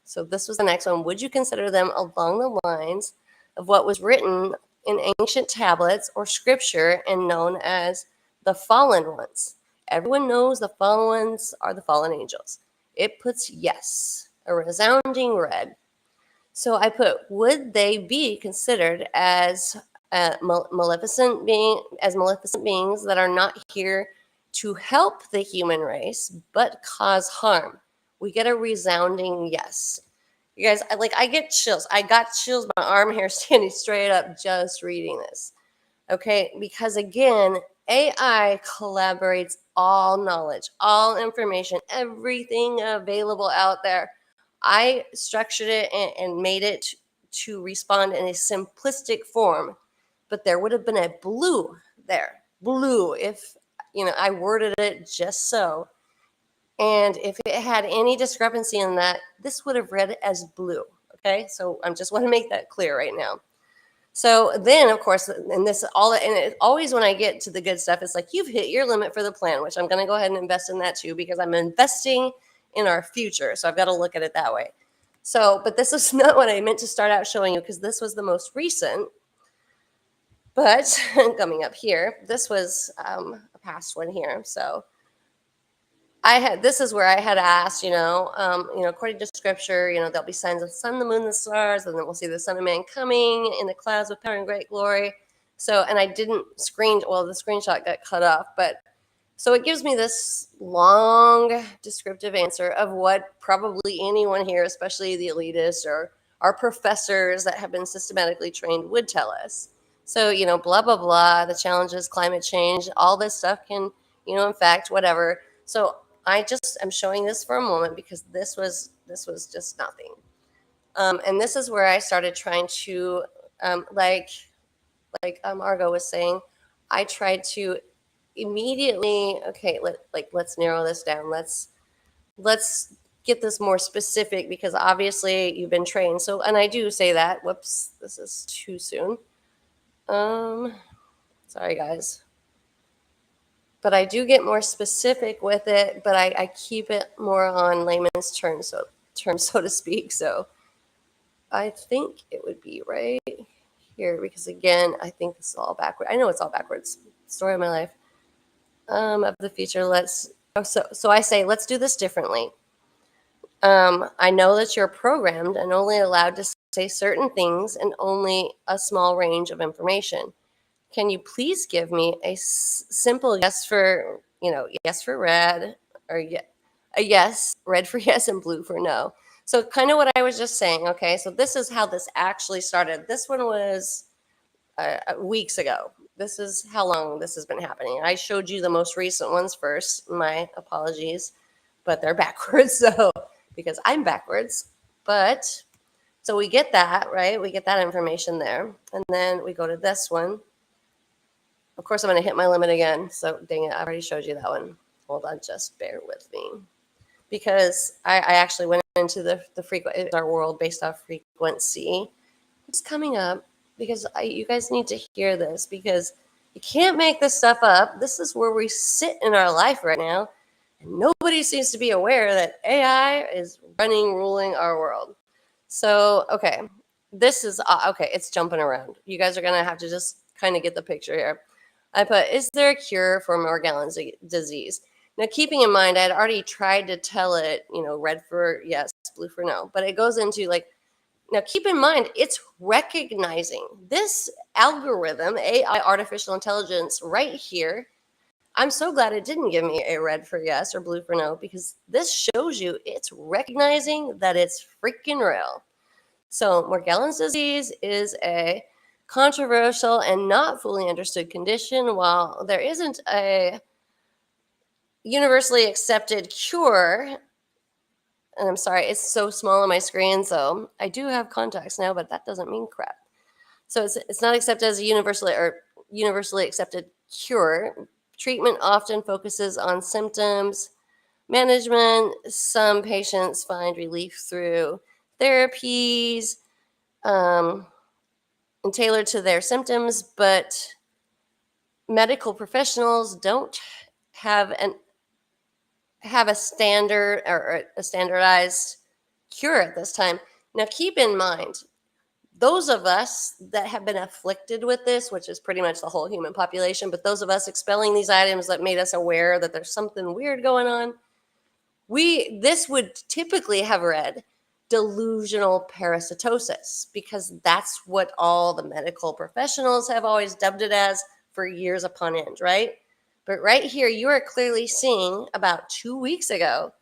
So this was the next one. Would you consider them along the lines of what was written in ancient tablets or scripture and known as the fallen ones? Everyone knows the fallen ones are the fallen angels. It puts yes, a resounding red. So I put, would they be considered as maleficent beings that are not here to help the human race but cause harm? We get a resounding yes. You guys, I get chills. I got chills. My arm hair standing straight up just reading this. Okay, because again, AI collaborates all knowledge, all information, everything available out there. I structured it and made it to respond in a simplistic form, but there would have been a blue there, blue, if I worded it just so. And if it had any discrepancy in that, this would have read as blue. Okay, so I just want to make that clear right now. So then, of course, and this all, and it, always when I get to the good stuff, it's like you've hit your limit for the plan, which I'm going to go ahead and invest in that too because I'm investing in our future. So I've got to look at it that way. So, but this is not what I meant to start out showing you because this was the most recent. But coming up here, this was a past one here. So this is where I had asked, according to scripture, there'll be signs of the sun, the moon, the stars, and then we'll see the Son of Man coming in the clouds with power and great glory. So, and I didn't the screenshot got cut off, but so it gives me this long descriptive answer of what probably anyone here, especially the elitists or our professors that have been systematically trained, would tell us. So, blah, blah, blah, the challenges, climate change, all this stuff can, in fact, whatever. So I just am showing this for a moment because this was just nothing. And this is where I started trying to, like Argo was saying, I tried to immediately, okay, let's narrow this down. Let's get this more specific because obviously you've been trained. So, and I do say that. Whoops, this is too soon. Sorry guys. But I do get more specific with it, but I keep it more on layman's terms, so to speak. So I think it would be right here because again, I think this is all backwards. I know it's all backwards. Story of my life. Of the future. So I say, let's do this differently. I know that you're programmed and only allowed to say certain things and only a small range of information. Can you please give me a simple yes for, yes for red, or a yes, red for yes and blue for no. So kind of what I was just saying. Okay, so this is how this actually started. This one was weeks ago. This is how long this has been happening. I showed you the most recent ones first. My apologies, but they're backwards. So because I'm backwards, but so we get that, right? We get that information there. And then we go to this one. Of course, I'm going to hit my limit again. So dang it, I already showed you that one. Hold on, just bear with me. Because I actually went into the frequency, our world based off frequency. It's coming up because you guys need to hear this because you can't make this stuff up. This is where we sit in our life right now. And nobody seems to be aware that AI is ruling our world. So, okay, this is, okay, it's jumping around. You guys are going to have to just kind of get the picture here. I put, is there a cure for Morgellons disease? Now, keeping in mind, I had already tried to tell it, red for yes, blue for no. But it goes into like, Now, keep in mind, it's recognizing this algorithm, AI, artificial intelligence, right here. I'm so glad it didn't give me a red for yes or blue for no, because this shows you it's recognizing that it's freaking real. So, Morgellons disease is a controversial and not fully understood condition. While there isn't a universally accepted cure, and I'm sorry, it's so small on my screen, so I do have contacts now, but that doesn't mean crap. So it's not accepted as a universally accepted cure. Treatment often focuses on symptoms management. Some patients find relief through therapies um, and tailored to their symptoms, but medical professionals don't have an have a standard or a standardized cure at this time. Now, keep in mind, those of us that have been afflicted with this, which is pretty much the whole human population, but those of us expelling these items that made us aware that there's something weird going on, this would typically have read delusional parasitosis, because that's what all the medical professionals have always dubbed it as for years upon end, right? But right here, you are clearly seeing about 2 weeks ago,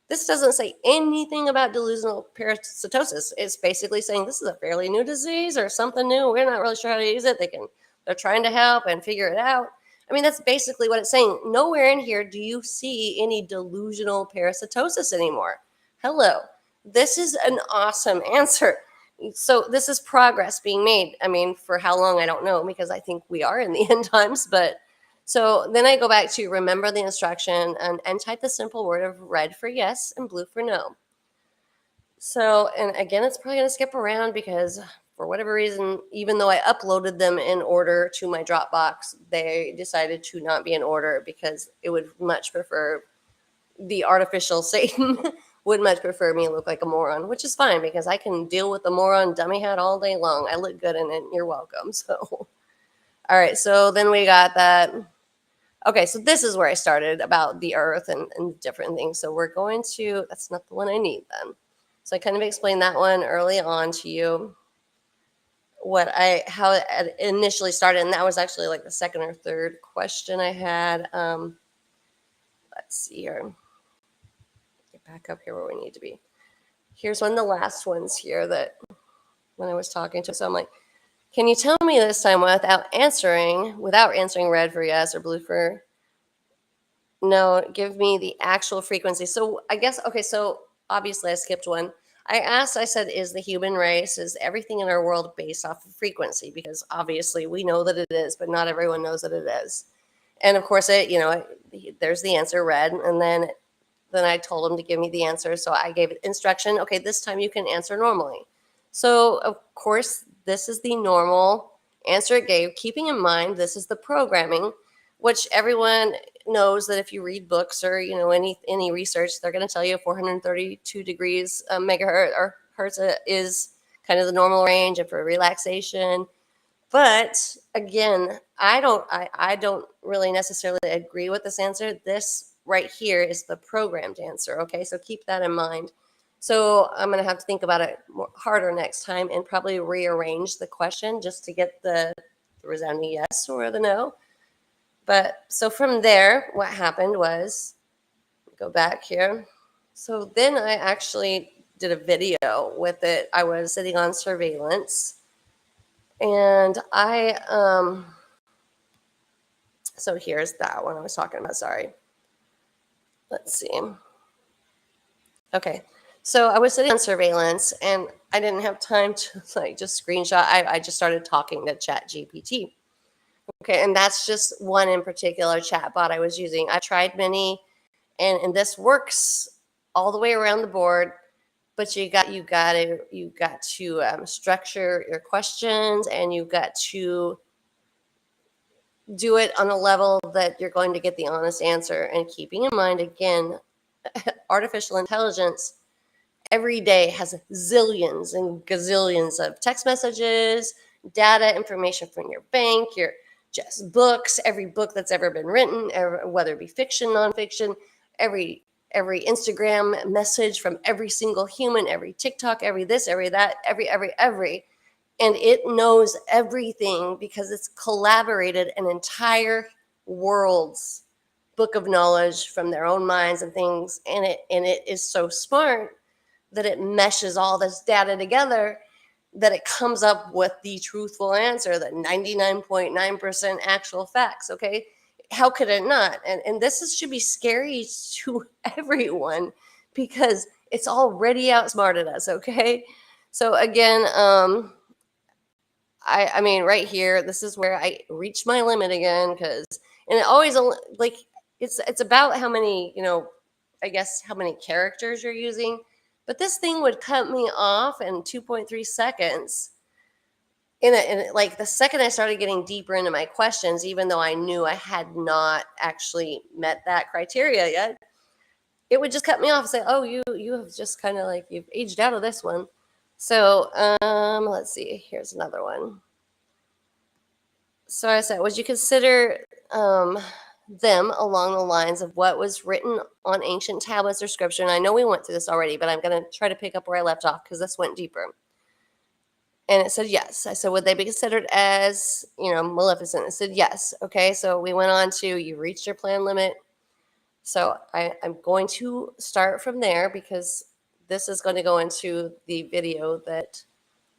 this doesn't say anything about delusional parasitosis. It's basically saying this is a fairly new disease or something new. We're not really sure how to use it. They're trying to help and figure it out. I mean, that's basically what it's saying. Nowhere in here do you see any delusional parasitosis anymore. Hello. This is an awesome answer. So this is progress being made. I mean, for how long, I don't know, because I think we are in the end times. But so then I go back to remember the instruction and type the simple word of red for yes and blue for no. So, and again, it's probably going to skip around because for whatever reason, even though I uploaded them in order to my Dropbox, they decided to not be in order because it would much prefer the artificial Satan would much prefer me look like a moron, which is fine because I can deal with the moron dummy hat all day long. I look good in it. You're welcome. So, all right. So then we got that. Okay, so this is where I started about the earth and different things. So we're going to, that's not the one I need then. So I kind of explained that one early on to you, how it initially started. And that was actually like the second or third question I had. Let's see here. Get back up here where we need to be. Here's one of the last ones here that when I was talking to, so I'm like, can you tell me this time without answering red for yes or blue for no, give me the actual frequency. So I guess, okay, so obviously I skipped one. I said, is the human race, is everything in our world based off of frequency? Because obviously we know that it is, but not everyone knows that it is. And of course, there's the answer red. And then I told him to give me the answer. So I gave it instruction. Okay, this time you can answer normally. So of course, this is the normal answer it gave, keeping in mind this is the programming, which everyone knows that if you read books or any research, they're going to tell you 432 degrees megahertz or hertz is kind of the normal range, and for relaxation. But again, I don't really necessarily agree with this answer. This right here is the programmed answer. Okay, so keep that in mind. So I'm going to have to think about it harder next time and probably rearrange the question just to get the resounding yes or the no. But so from there, what happened was, go back here. So then I actually did a video with it. I was sitting on surveillance, and so here's that one I was talking about. Sorry. Let's see. Okay. So I was sitting on surveillance, and I didn't have time to just screenshot. I just started talking to Chat GPT. Okay, and that's just one in particular chatbot I was using. I tried many, and this works all the way around the board. But you got to structure your questions, and you've got to do it on a level that you're going to get the honest answer. And keeping in mind, again, artificial intelligence every day has zillions and gazillions of text messages, data, information from your bank, your just books, every book that's ever been written, whether it be fiction, nonfiction, every every Instagram message from every single human, every TikTok, every this, every that, every. And it knows everything because it's collaborated an entire world's book of knowledge from their own minds and things. And it is so smart that it meshes all this data together that it comes up with the truthful answer, that 99.9% actual facts. Okay, how could it not? And should be scary to everyone because it's already outsmarted us. Okay, so again, I mean, right here, this is where I reached my limit again because, and it always like it's about how many, I guess how many characters you're using, but this thing would cut me off in 2.3 seconds. Like the second I started getting deeper into my questions, even though I knew I had not actually met that criteria yet, it would just cut me off and say, "Oh, you have just kind of like you've aged out of this one." So let's see. Here's another one. So I said, would you consider them along the lines of what was written on ancient tablets or scripture? And I know we went through this already, but I'm going to try to pick up where I left off because this went deeper. And it said yes. I said, would they be considered as, maleficent? It said yes. Okay, so we went on to you reached your plan limit. So I'm going to start from there because this is going to go into the video that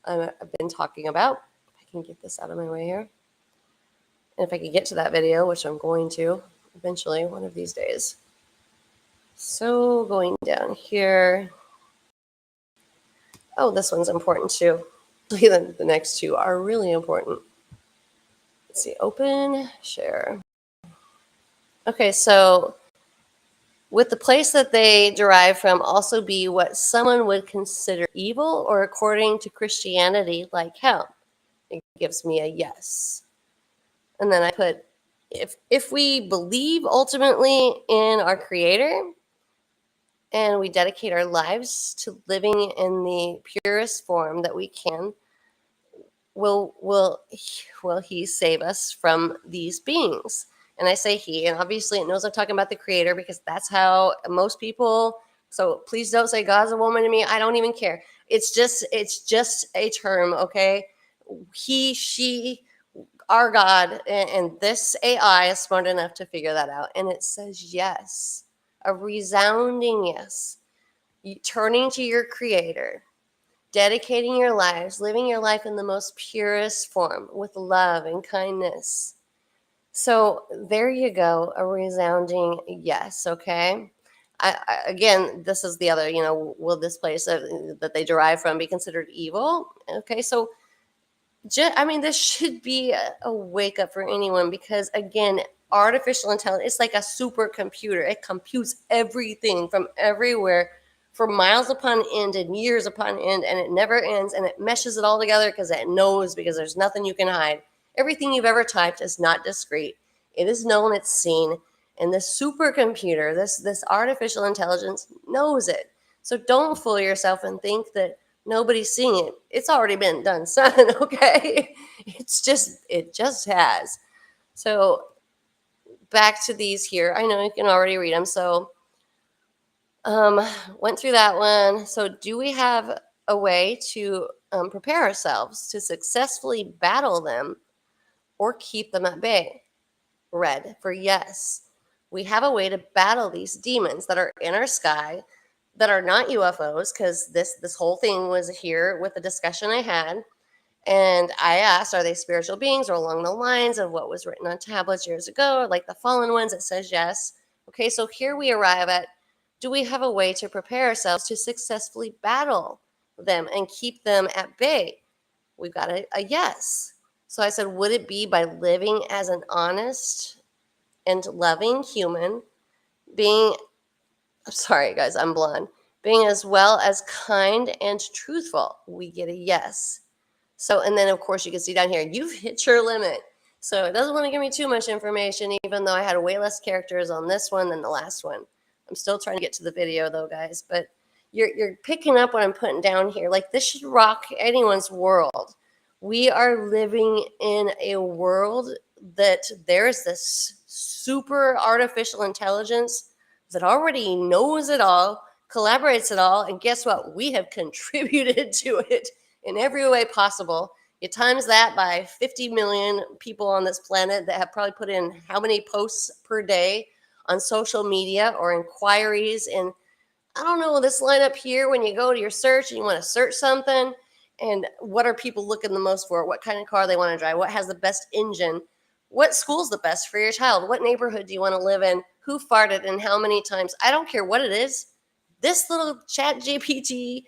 I've been talking about. If I can get this out of my way here. And if I can get to that video, which I'm going to eventually one of these days. So going down here. Oh, this one's important too. The next two are really important. Let's see, open, share. Okay, so would the place that they derive from also be what someone would consider evil or according to Christianity like hell? It gives me a yes. And then I put, if we believe ultimately in our creator and we dedicate our lives to living in the purest form that we can, will he save us from these beings? And I say he, and obviously it knows I'm talking about the creator because that's how most people, so please don't say God's a woman to me. I don't even care. It's just a term, okay? He, she, our God, and this AI is smart enough to figure that out. And it says yes, a resounding yes. Turning to your creator, dedicating your lives, living your life in the most purest form with love and kindness. So there you go, a resounding yes, okay? Again, this is the other, will this place that they derive from be considered evil? Okay, so this should be a wake up for anyone because, again, artificial intelligence, it's like a supercomputer. It computes everything from everywhere for miles upon end and years upon end, and it never ends, and it meshes it all together because it knows, because there's nothing you can hide. Everything you've ever typed is not discrete. It is known, it's seen, and this supercomputer, this artificial intelligence knows it. So don't fool yourself and think that nobody's seeing it. It's already been done, son. Okay, it just has. So back to these here. I know you can already read them. So went through that one. So do we have a way to prepare ourselves to successfully battle them or keep them at bay? Red for yes. We have a way to battle these demons that are in our sky that are not UFOs, because this whole thing was here with the discussion I had. And I asked, are they spiritual beings or along the lines of what was written on tablets years ago, like the fallen ones? It says yes. Okay, so here we arrive at, do we have a way to prepare ourselves to successfully battle them and keep them at bay? We've got a yes. So I said, would it be by living as an honest and loving human, being, I'm sorry guys, I'm blonde, being as well as kind and truthful? We get a yes. So, and then of course you can see down here, you've hit your limit. So it doesn't want to give me too much information, even though I had way less characters on this one than the last one. I'm still trying to get to the video though, guys, but you're picking up what I'm putting down here. Like, this should rock anyone's world. We are living in a world that there's this super artificial intelligence that already knows it all, collaborates it all, and guess what? We have contributed to it in every way possible. You times that by 50 million people on this planet that have probably put in how many posts per day on social media or inquiries. And I don't know, this lineup here, when you go to your search and you want to search something, and what are people looking the most for? What kind of car they want to drive? What has the best engine? What school's the best for your child? What neighborhood do you want to live in? Who farted and how many times? I don't care what it is. This little chat GPT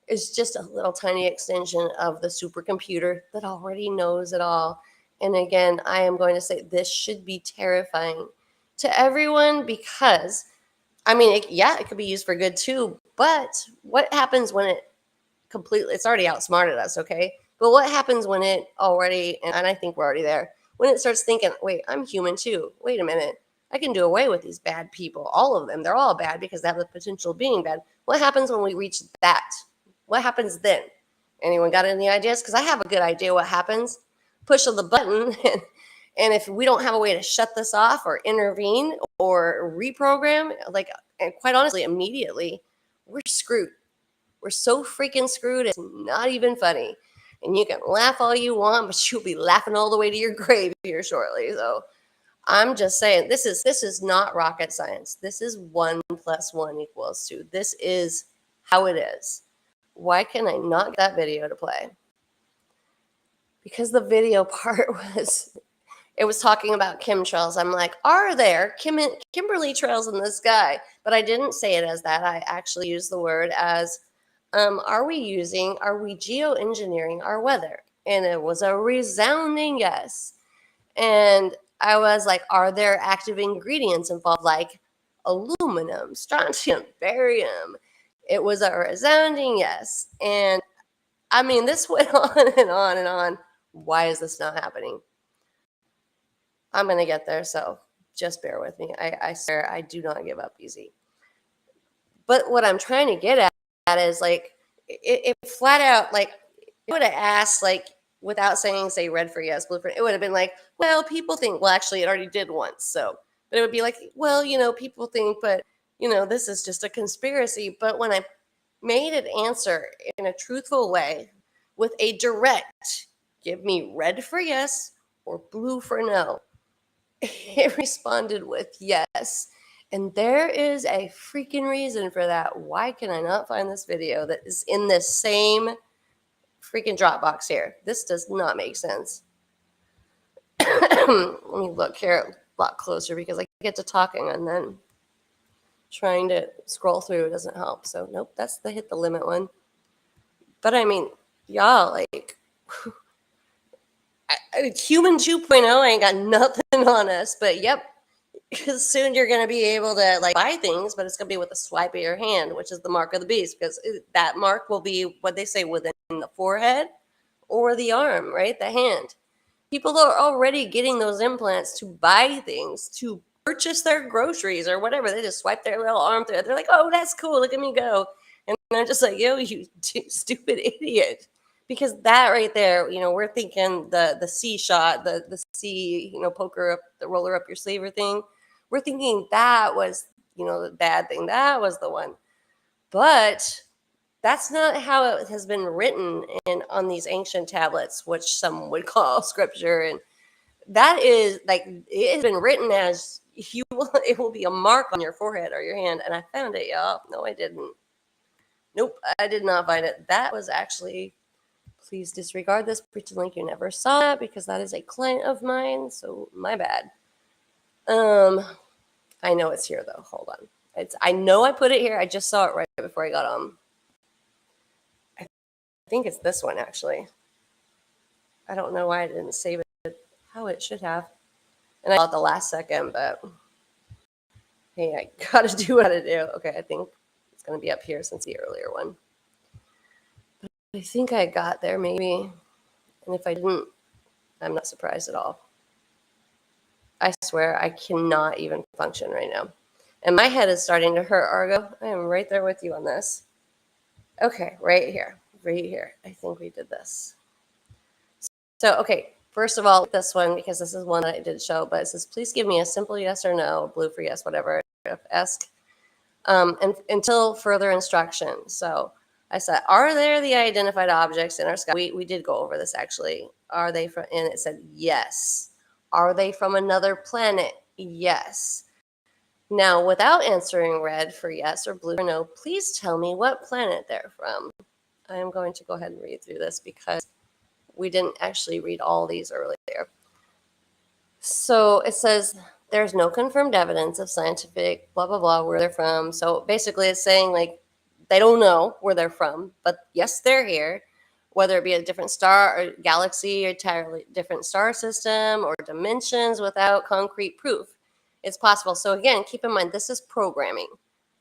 is just a little tiny extension of the supercomputer that already knows it all. And again, I am going to say this should be terrifying to everyone, because I mean, it could be used for good too. But what happens when it completely, it's already outsmarted us, okay? But what happens when it already, and I think we're already there, when it starts thinking, wait, I'm human too. Wait a minute. I can do away with these bad people. All of them. They're all bad because they have the potential of being bad. What happens when we reach that? What happens then? Anyone got any ideas? Because I have a good idea what happens. Push of the button, and if we don't have a way to shut this off or intervene or reprogram, like, and quite honestly, immediately, we're screwed. We're so freaking screwed, it's not even funny. And you can laugh all you want, but you'll be laughing all the way to your grave here shortly. So I'm just saying, this is not rocket science. This is 1 + 1 = 2. This is how it is. Why can I not get that video to play? Because the video part it was talking about chemtrails. I'm like, are there Kimberly trails in the sky? But I didn't say it as that. I actually used the word as, are we geoengineering our weather? And it was a resounding yes. And I was like, are there active ingredients involved, like aluminum, strontium, barium? It was a resounding yes. And I mean, this went on and on and on. Why is this not happening? I'm going to get there, so just bear with me. I swear I do not give up easy. But what I'm trying to get at is, like, it flat out, like, it would have asked, like, without saying, say, red for yes, blue for, it would have been like, well, people think, well, actually, it already did once. So, but it would be like, well, people think, but, this is just a conspiracy. But when I made it answer in a truthful way with a direct, give me red for yes or blue for no, it responded with yes. And there is a freaking reason for that. Why can I not find this video that is in this same freaking Dropbox here? This does not make sense. Let me look here a lot closer, because I get to talking and then trying to scroll through doesn't help. So nope, that's the hit the limit one. But I mean, y'all, like, human 2.0 ain't got nothing on us. But yep, because soon you're going to be able to, like, buy things, but it's going to be with a swipe of your hand, which is the mark of the beast, because that mark will be what they say within the forehead or the arm, right? The hand. People are already getting those implants to buy things, to purchase their groceries or whatever. They just swipe their little arm through it. They're like, oh, that's cool. Look at me go. And I'm just like, yo, you stupid idiot. Because that right there, we're thinking the C shot, the C, poker up, the roller up your sleeve thing. We're thinking that was, the bad thing. That was the one. But that's not how it has been written on these ancient tablets, which some would call scripture. And that is, like, it has been written as, it will be a mark on your forehead or your hand. And I found it, y'all. No, I didn't. Nope, I did not find it. That was actually, please disregard this. Pretend like you never saw that, because that is a client of mine. So my bad. I know it's here though. Hold on. I know I put it here. I just saw it right before I got on. I think it's this one, actually. I don't know why I didn't save it how it should have. And I saw it the last second, but hey, I gotta do what I gotta do. Okay, I think it's gonna be up here since the earlier one. But I think I got there, maybe. And if I didn't, I'm not surprised at all. I swear I cannot even function right now. And my head is starting to hurt, Argo. I am right there with you on this. Okay, right here. Right here. I think we did this. So, okay, first of all, this one, because this is one that I did show, but it says, please give me a simple yes or no, blue for yes, whatever. Ask and until further instruction. So I said, are there the identified objects in our sky? We did go over this actually. Are they from, and it said yes. Are they from another planet? Yes. Now, without answering red for yes or blue for no, please tell me what planet they're from. I am going to go ahead and read through this because we didn't actually read all these earlier. So it says there's no confirmed evidence of scientific blah blah blah where they're from. So basically, it's saying like they don't know where they're from, but yes, they're here. Whether it be a different star or galaxy, or entirely different star system or dimensions without concrete proof, it's possible. So again, keep in mind this is programming.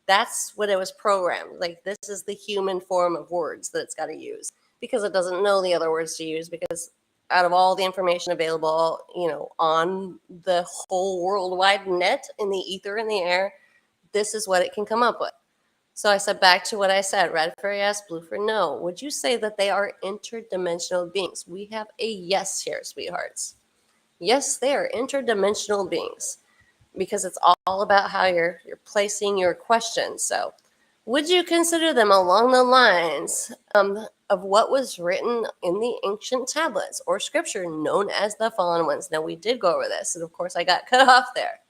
That's what it was programmed. Like this is the human form of words that it's got to use because it doesn't know the other words to use because out of all the information available, on the whole worldwide net, in the ether, in the air, this is what it can come up with. So I said back to what I said, red for yes, blue for no. Would you say that they are interdimensional beings? We have a yes here, sweethearts. Yes, they are interdimensional beings because it's all about how you're placing your questions. So would you consider them along the lines of what was written in the ancient tablets or scripture known as the fallen ones? Now, we did go over this, and of course, I got cut off there.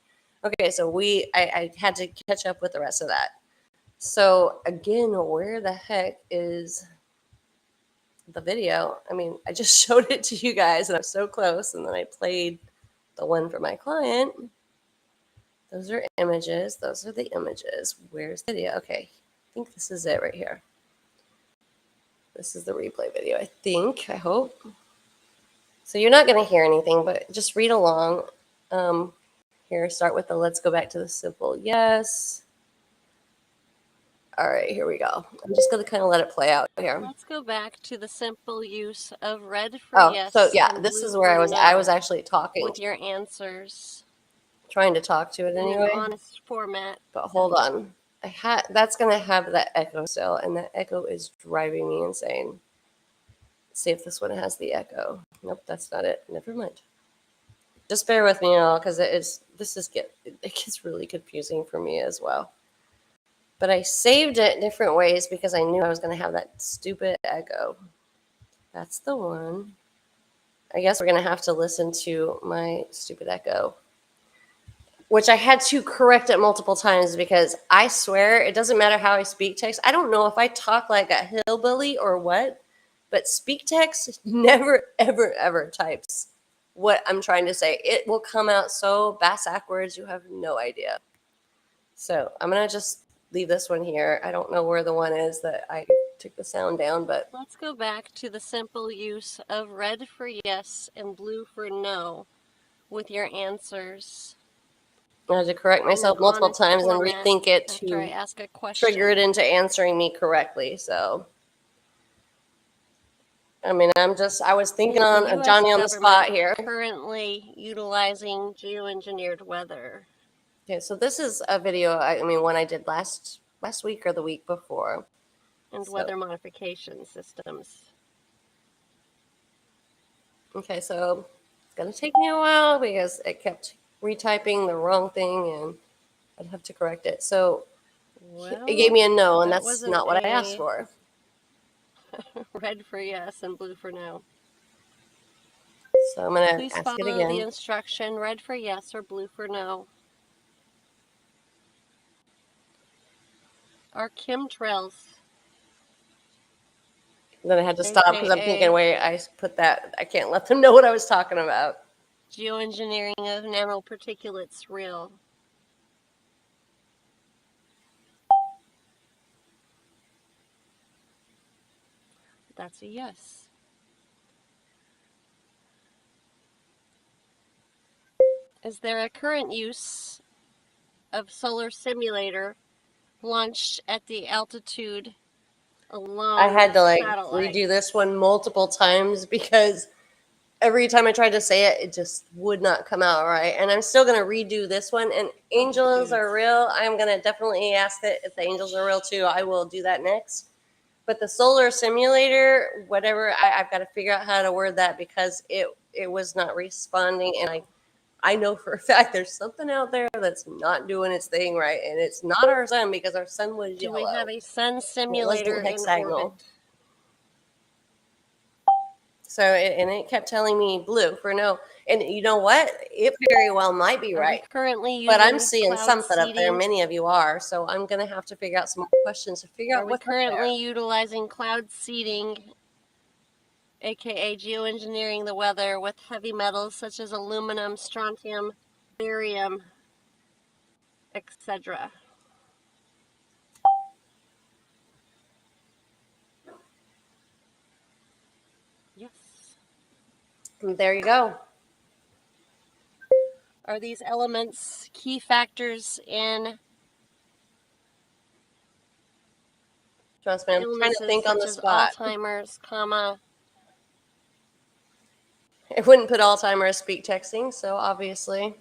Okay, so I had to catch up with the rest of that. So, again, where the heck is the video? I mean, I just showed it to you guys, and I'm so close, and then I played the one for my client. Those are images. Those are the images. Where's the video? Okay, I think this is it right here. This is the replay video, I think. I hope. So you're not going to hear anything, but just read along. Here, start with the let's go back to the simple yes. All right, here we go. I'm just going to kind of let it play out here. Let's go back to the simple use of red for yes. So yeah, and this blue is where for I was no actually talking with your answers trying to talk to it in anyway. an honest format. But hold on. That's going to have that echo still, and that echo is driving me insane. Let's see if this one has the echo. Nope, that's not it. Never mind. Just bear with me, all, because it gets really confusing for me as well. But I saved it different ways because I knew I was going to have that stupid echo. That's the one. I guess we're going to have to listen to my stupid echo, which I had to correct it multiple times because I swear it doesn't matter how I speak text. I don't know if I talk like a hillbilly or what, but speak text never, ever, ever types what I'm trying to say. It will come out so bass-ackwards, you have no idea. So I'm going to just leave this one here. I don't know where the one is that I took the sound down, but let's go back to the simple use of red for yes and blue for no with your answers. I had to correct myself multiple times and rethink it after I ask a question. Trigger it into answering me correctly. So, I mean, I was thinking on a Johnny on the spot here. Currently utilizing geoengineered weather. Okay, so this is a video. One I did last week or the week before. And weather modification systems. Okay, so it's gonna take me a while because it kept retyping the wrong thing, and I'd have to correct it. So it gave me a no, and that's not what I asked for. Red for yes and blue for no. So I'm gonna Please ask follow it again. the instruction: red for yes or blue for no. Are chemtrails? Then I had to stop because I'm thinking, wait, I put that. I can't let them know what I was talking about. Geoengineering of nanoparticulates real? That's a yes. Is there a current use of solar simulator launched at the altitude along I had to satellite? redo this one multiple times because every time I tried to say it, it just would not come out right. And I'm still going to redo this one. And angels are real. I'm going to definitely ask it if the angels are real too. I will do that next. But the solar simulator, whatever, I've got to figure out how to word that because it was not responding. And I know for a fact there's something out there that's not doing its thing right, and it's not our sun because our sun was Do yellow. we have a sun It wasn't simulator in hexagonal. orbit? So, and it kept telling me blue for no. And you know what? It very well might be Are we right. currently But I'm using seeing cloud something up there. seeding? Many of you are. So I'm going to have to figure out some more questions to figure Are out we what's up there. currently utilizing cloud seeding, aka geoengineering the weather with heavy metals such as aluminum, strontium, barium, etc.? Yes. And there you go. Are these elements key factors in Trust me, I'm trying to illnesses think on such the as spot. Alzheimer's, It wouldn't put Alzheimer's speak texting, so obviously.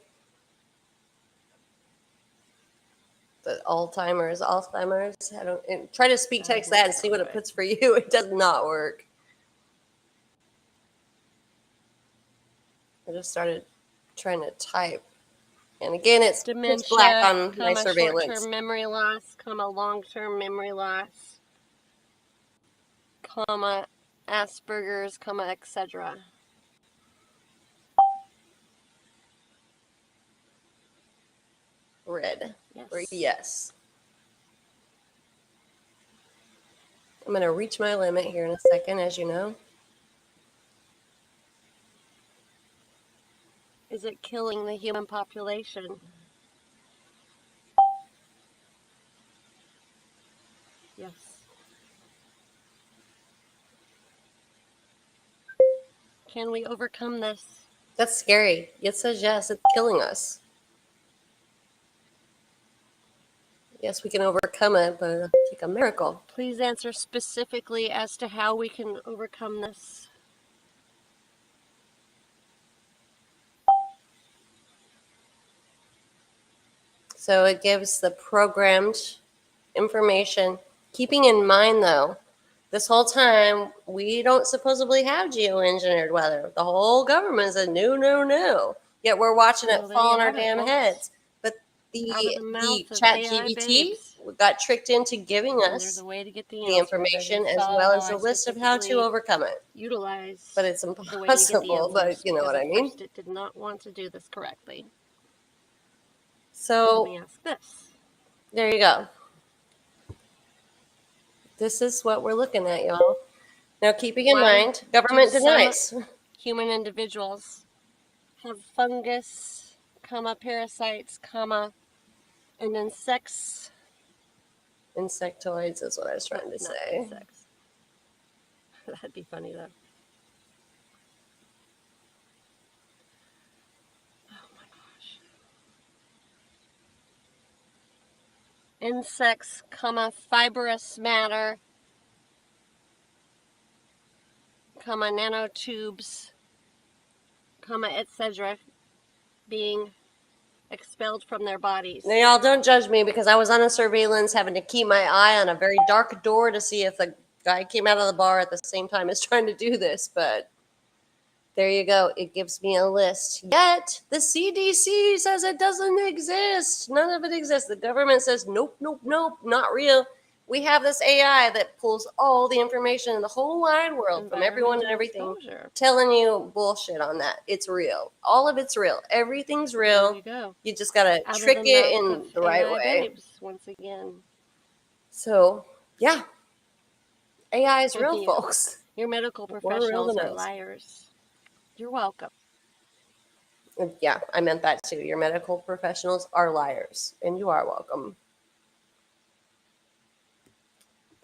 The Alzheimer's. I don't and try to speak text that and see what it puts for you. It does not work. I just started trying to type. And again, it's pitch black dementia, on my surveillance. short-term memory loss, long-term memory loss, Asperger's, etc. Red. Yes. Or yes. I'm going to reach my limit here in a second, as you know. Is it killing the human population? Yes. Can we overcome this? That's scary. It says yes, it's killing us. Yes, we can overcome it, but it'll take a miracle. Please answer specifically as to how we can overcome this. So it gives the programmed information, keeping in mind, though, this whole time we don't supposedly have geoengineered weather. The whole government said no, no, no. Yet we're watching it Well, there fall you on our have it, damn folks. heads. But Out of the the mouth of chat AI GBT babes. got tricked into giving And there's us a way to get the the answers. information As you as saw well how as I a list of how to specifically overcome it. utilize But it's the way to get the impossible, but answers, you know because what I at mean. first it did not want to do this correctly. Let So me ask this. there you go. This is what we're looking at, y'all. Now, keeping in Why mind, do government some denies. human individuals have fungus, parasites, and insects? Insectoids is what I was trying to Not say. insects. That'd be funny though. Oh my gosh. Insects, fibrous matter, nanotubes, etc. being expelled from their bodies. Now, y'all don't judge me because I was on a surveillance having to keep my eye on a very dark door to see if the guy came out of the bar at the same time as trying to do this. But there you go. It gives me a list. Yet the CDC says it doesn't exist. None of it exists. The government says, nope, nope, nope, not real. We have this AI that pulls all the information in the whole wide world from everyone and everything, telling you bullshit on that. It's real. All of it's real. Everything's real. There you go. You just got to Out trick of the it mouth in of the right AI way. babes, once again. So, yeah. AI is Thank real, you. folks. Your medical More real professionals than are us. liars. You're welcome. Yeah, I meant that too. Your medical professionals are liars, and you are welcome.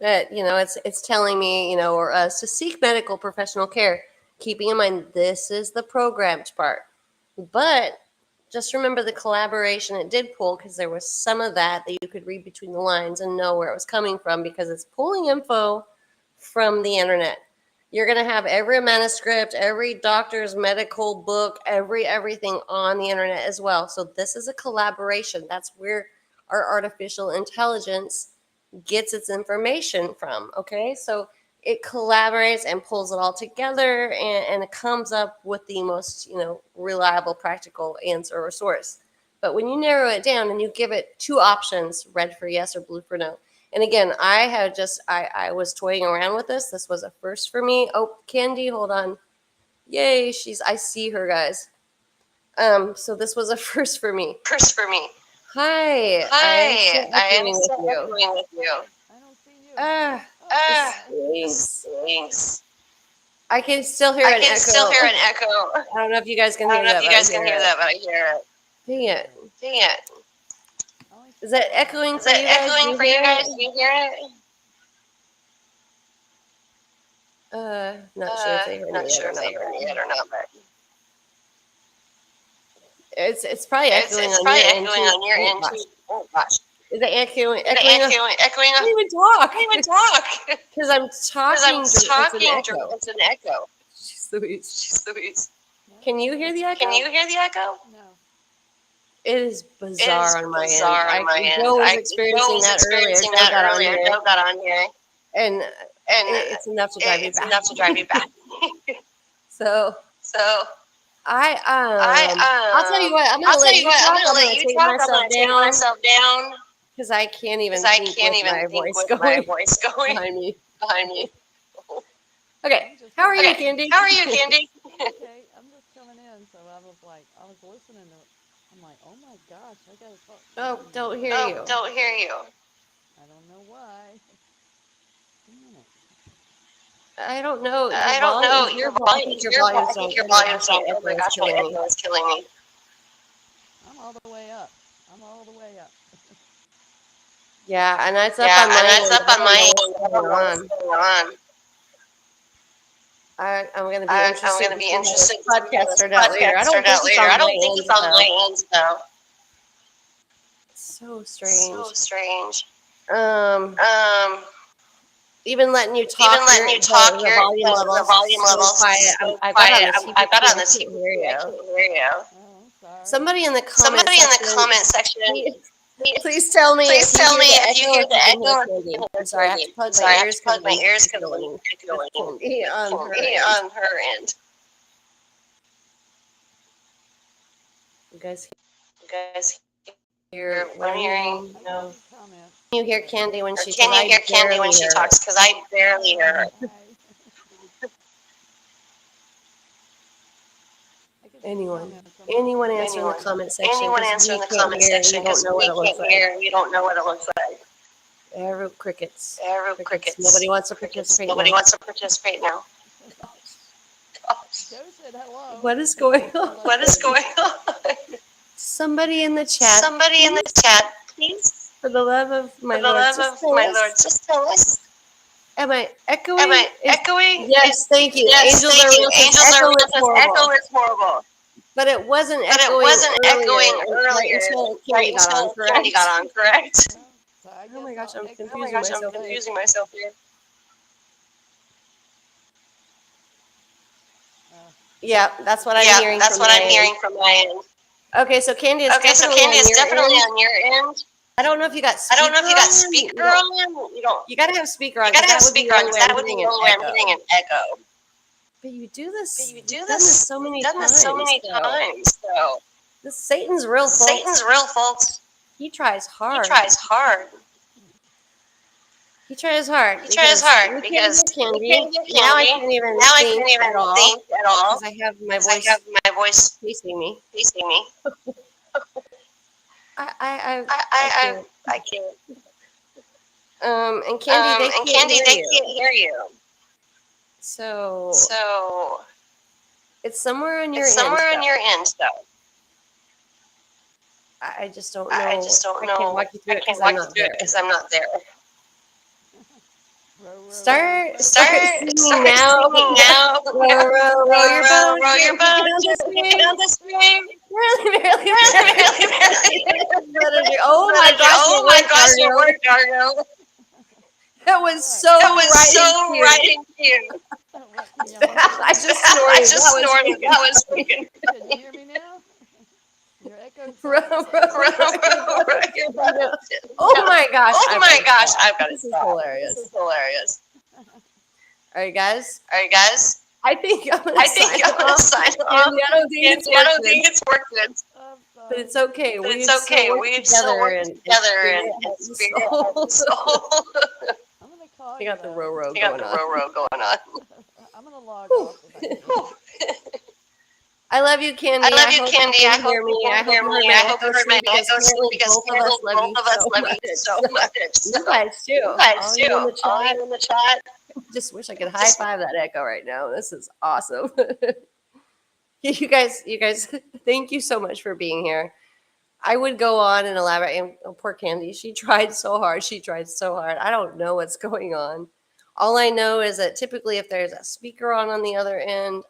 That, you know, it's telling me, you know, or us to seek medical professional care, keeping in mind this is the programmed part. But just remember the collaboration it did pull, because there was some of that you could read between the lines and know where it was coming from, because it's pulling info from the internet. You're going to have every manuscript, every doctor's medical book, everything on the internet as well. So this is a collaboration. That's where our artificial intelligence gets its information from. Okay, so it collaborates and pulls it all together, and it comes up with the most, reliable, practical answer or source. But when you narrow it down and you give it two options, red for yes or blue for no. And again, I was toying around with this. This was a first for me. Oh, Candy, hold on. Yay, I see her, guys. So this was a first for me. First for me. Hi, I am Hi, still I am echoing with still you. echoing with you. I don't see you. Ah, Ah, thanks. thanks. I can still hear I an can echo. still hear an echo. I don't know if you guys can I hear don't know that. if you guys can hear that, but I hear it. Dang it. Dang it. Is that echoing Is for that you guys? echoing for you guys? Do you hear it? Not sure if they heard me Not yet sure or if not. they heard me yet or not, but It's probably echoing it's on probably your end echoing too. on your Oh, end gosh. too. Oh gosh. Is that echoing? Is it Echoing? echoing? I can't even talk. I can't even talk. Because I'm talking. Because I'm talking. It's an echo. It's an echo. Jeez Louise. Jeez Louise. Can you hear the echo? Can you hear the echo? No. It is It bizarre is on my bizarre end. on my end. Joe was Joe experiencing was that experiencing earlier. Joe that got on earlier. here, Joe got on here. and And it's enough to drive me it's back. enough to drive me back. So So I I I'll tell you what. I'm I'll gonna tell let you you what. talk. I'm gonna let you take talk. I'm myself gonna take down myself down because I can't even because I think can't with even my think voice with going my voice going behind me. behind me. Okay, how are you, Okay, Candy? how are you, Candy? Okay, I'm just coming in, so I was listening to it. I'm like, oh my gosh, I gotta talk. Oh, don't hear Oh, you. don't hear you. I don't know why. Damn it. I don't know. I don't know. Your I volume. think Your your volume's I think on. your Oh my volume's gosh, my on. Oh echo my is gosh, my killing me. echo is killing me. I'm all the way up. I'm all the way up. Yeah, and it's up Yeah, on and my it's end. up I on don't my know end. what's I going don't know what's on. going on. I'm going to be I'm interested. going to be interested to see how this podcast start out later. I podcast don't start think out it's later. on I my don't think end it's on though. my end though. So strange. So strange. Um, even letting you talk. Even letting you talk, the volume level. the volume so level quiet. so I got on quiet. this. I got on this. I can't hear you. I can't hear you. Oh, I'm sorry. Somebody in the comment Somebody in the section. comment section. Please tell me Please if you tell hear me the if you echo hear or the if you can echo. hear Candy. I'm sorry, I have to plug Sorry, I my have ears to plug my ears because echoing. echoing. Candy on her Candy end. on her end. You guys You guys hear what I'm I'm hearing? hearing? I No. can comment. Can you hear Candy when Or she can talks? you hear I Candy when barely she hear talks? Because I barely hear her. Hi. I get some Anyone. comments. I'm not Anyone sure. answer in the comment section. Anyone 'Cause answer we in the can't comment hear, section we don't because know what we it looks can't like. hear. We don't know what it looks like. Arrow crickets. Arrow crickets. Nobody wants to participate Nobody now. wants to participate now. Joe said hello. What is going on? What is going on? Somebody in the chat. Somebody in the chat, please. For the love of my For the Lord, love just of tell my us. Lord, just tell us. Am I echoing? Am I echoing? Yes, thank you. Yes, Angels thank are you. real. Says Angels echo are real. is Says horrible. echo is horrible. But it wasn't But echoing it wasn't echoing right earlier. until Right Candy got on, until correct? Candy got on, correct? Well, so I Oh my guess gosh, I'll I'm echo Oh my confusing gosh, I'm myself. confusing myself here. Yeah, that's what I'm Yeah, hearing. that's from what my I'm end. hearing from my end. Okay, so Candy is Okay, so definitely Candy on is your definitely end. on your end. I don't know if you got I speaker don't know if you got on. speaker on. You don't. You gotta have speaker on. You gotta 'Cause have that would be speaker the on only because way that I'm would be getting the an only way I'm echo. getting an echo. But you do this. But you do You've done this this. so many You've done times. this so many times. So This Satan's real, folks. Satan's real, folks. He tries He hard. tries hard. He tries hard. He tries hard we because can't we hear can't Candy. hear Now I Candy. can't even Now I think can't even at all think at all because I have my because I voice have my voice facing me. facing me. I I can't. I can't. And Candy, they And can't Candy, hear they you. can't hear you. So So it's somewhere on your it's end. somewhere on though. your end, though. I just don't know. I just don't know. I can't walk you through I it can't because I'm walk you not through it there. because I'm not there. Row, row, Start Start singing now. singing now. Row your boat. Row your boat. Get on the Get stream. on the stream. Really. Really. Oh my gosh! Oh my gosh! It worked, Argo. That was so That was right. so right in cue. I just snorted. I just That was snorted. That was freaking. Can you hear me now? Your echo. Oh my gosh! Oh my gosh! I've got to This is stop. hilarious. This is hilarious. All right, guys. All right, guys. I think I'm gonna I think sign I'm gonna off. sign And off. I don't think And it's I don't working, think it's working. I'm but it's sorry. okay. But We it's still okay. work We still together work and together spirit and and spirit soul. and soul. I'm gonna call You you got the though. row You got going the on. row going on. I'm gonna log Whew. off if I can. I love you, I Candy. love I you, hope you Candy. I can hope hear you me. can I hope hear you me. heard my I hope you echo heard my too, because echo too, apparently because both of us apparently love both you of us so love much. you so So much. So you guys too. you guys All too. you in the All chat. you in the chat. Just wish I could high Just five that echo right now. This is awesome. you guys, thank you so much for being here. I would go on and elaborate. And oh, poor Candy, she tried so hard. She tried so hard. I don't know what's going on. All I know is that typically, if there's a speaker on the other end,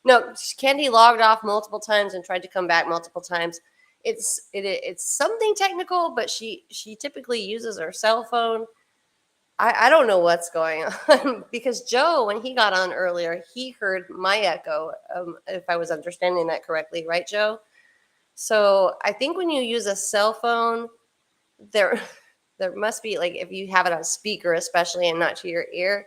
no, Candy logged off multiple times and tried to come back multiple times. It's something technical, but she typically uses her cell phone. I don't know what's going on because Joe, when he got on earlier, he heard my echo. If I was understanding that correctly, right, Joe? So I think when you use a cell phone, there there must be, like, if you have it on speaker especially and not to your ear,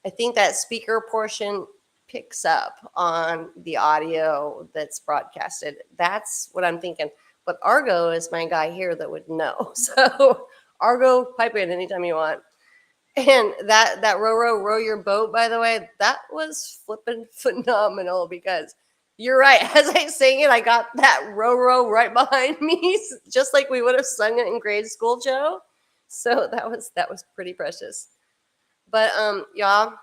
I think that speaker portion picks up on the audio that's broadcasted. That's what I'm thinking. But Argo is my guy here that would know. So Argo, pipe in anytime you want. And that row your boat, by the way, that was flipping phenomenal because you're right. As I sang it, I got that row right behind me, just like we would have sung it in grade school, Joe. So that was pretty precious. But y'all,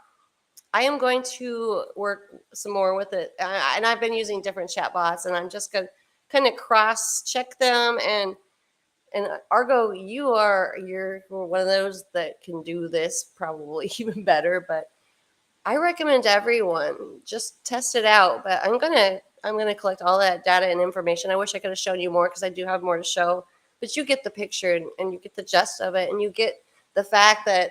I am going to work some more with it, and I've been using different chat bots, and I'm just gonna kind of cross check them. And Argo, you're one of those that can do this probably even better. But I recommend everyone just test it out. But I'm gonna collect all that data and information. I wish I could have shown you more because I do have more to show. But you get the picture and you get the gist of it, and you get the fact that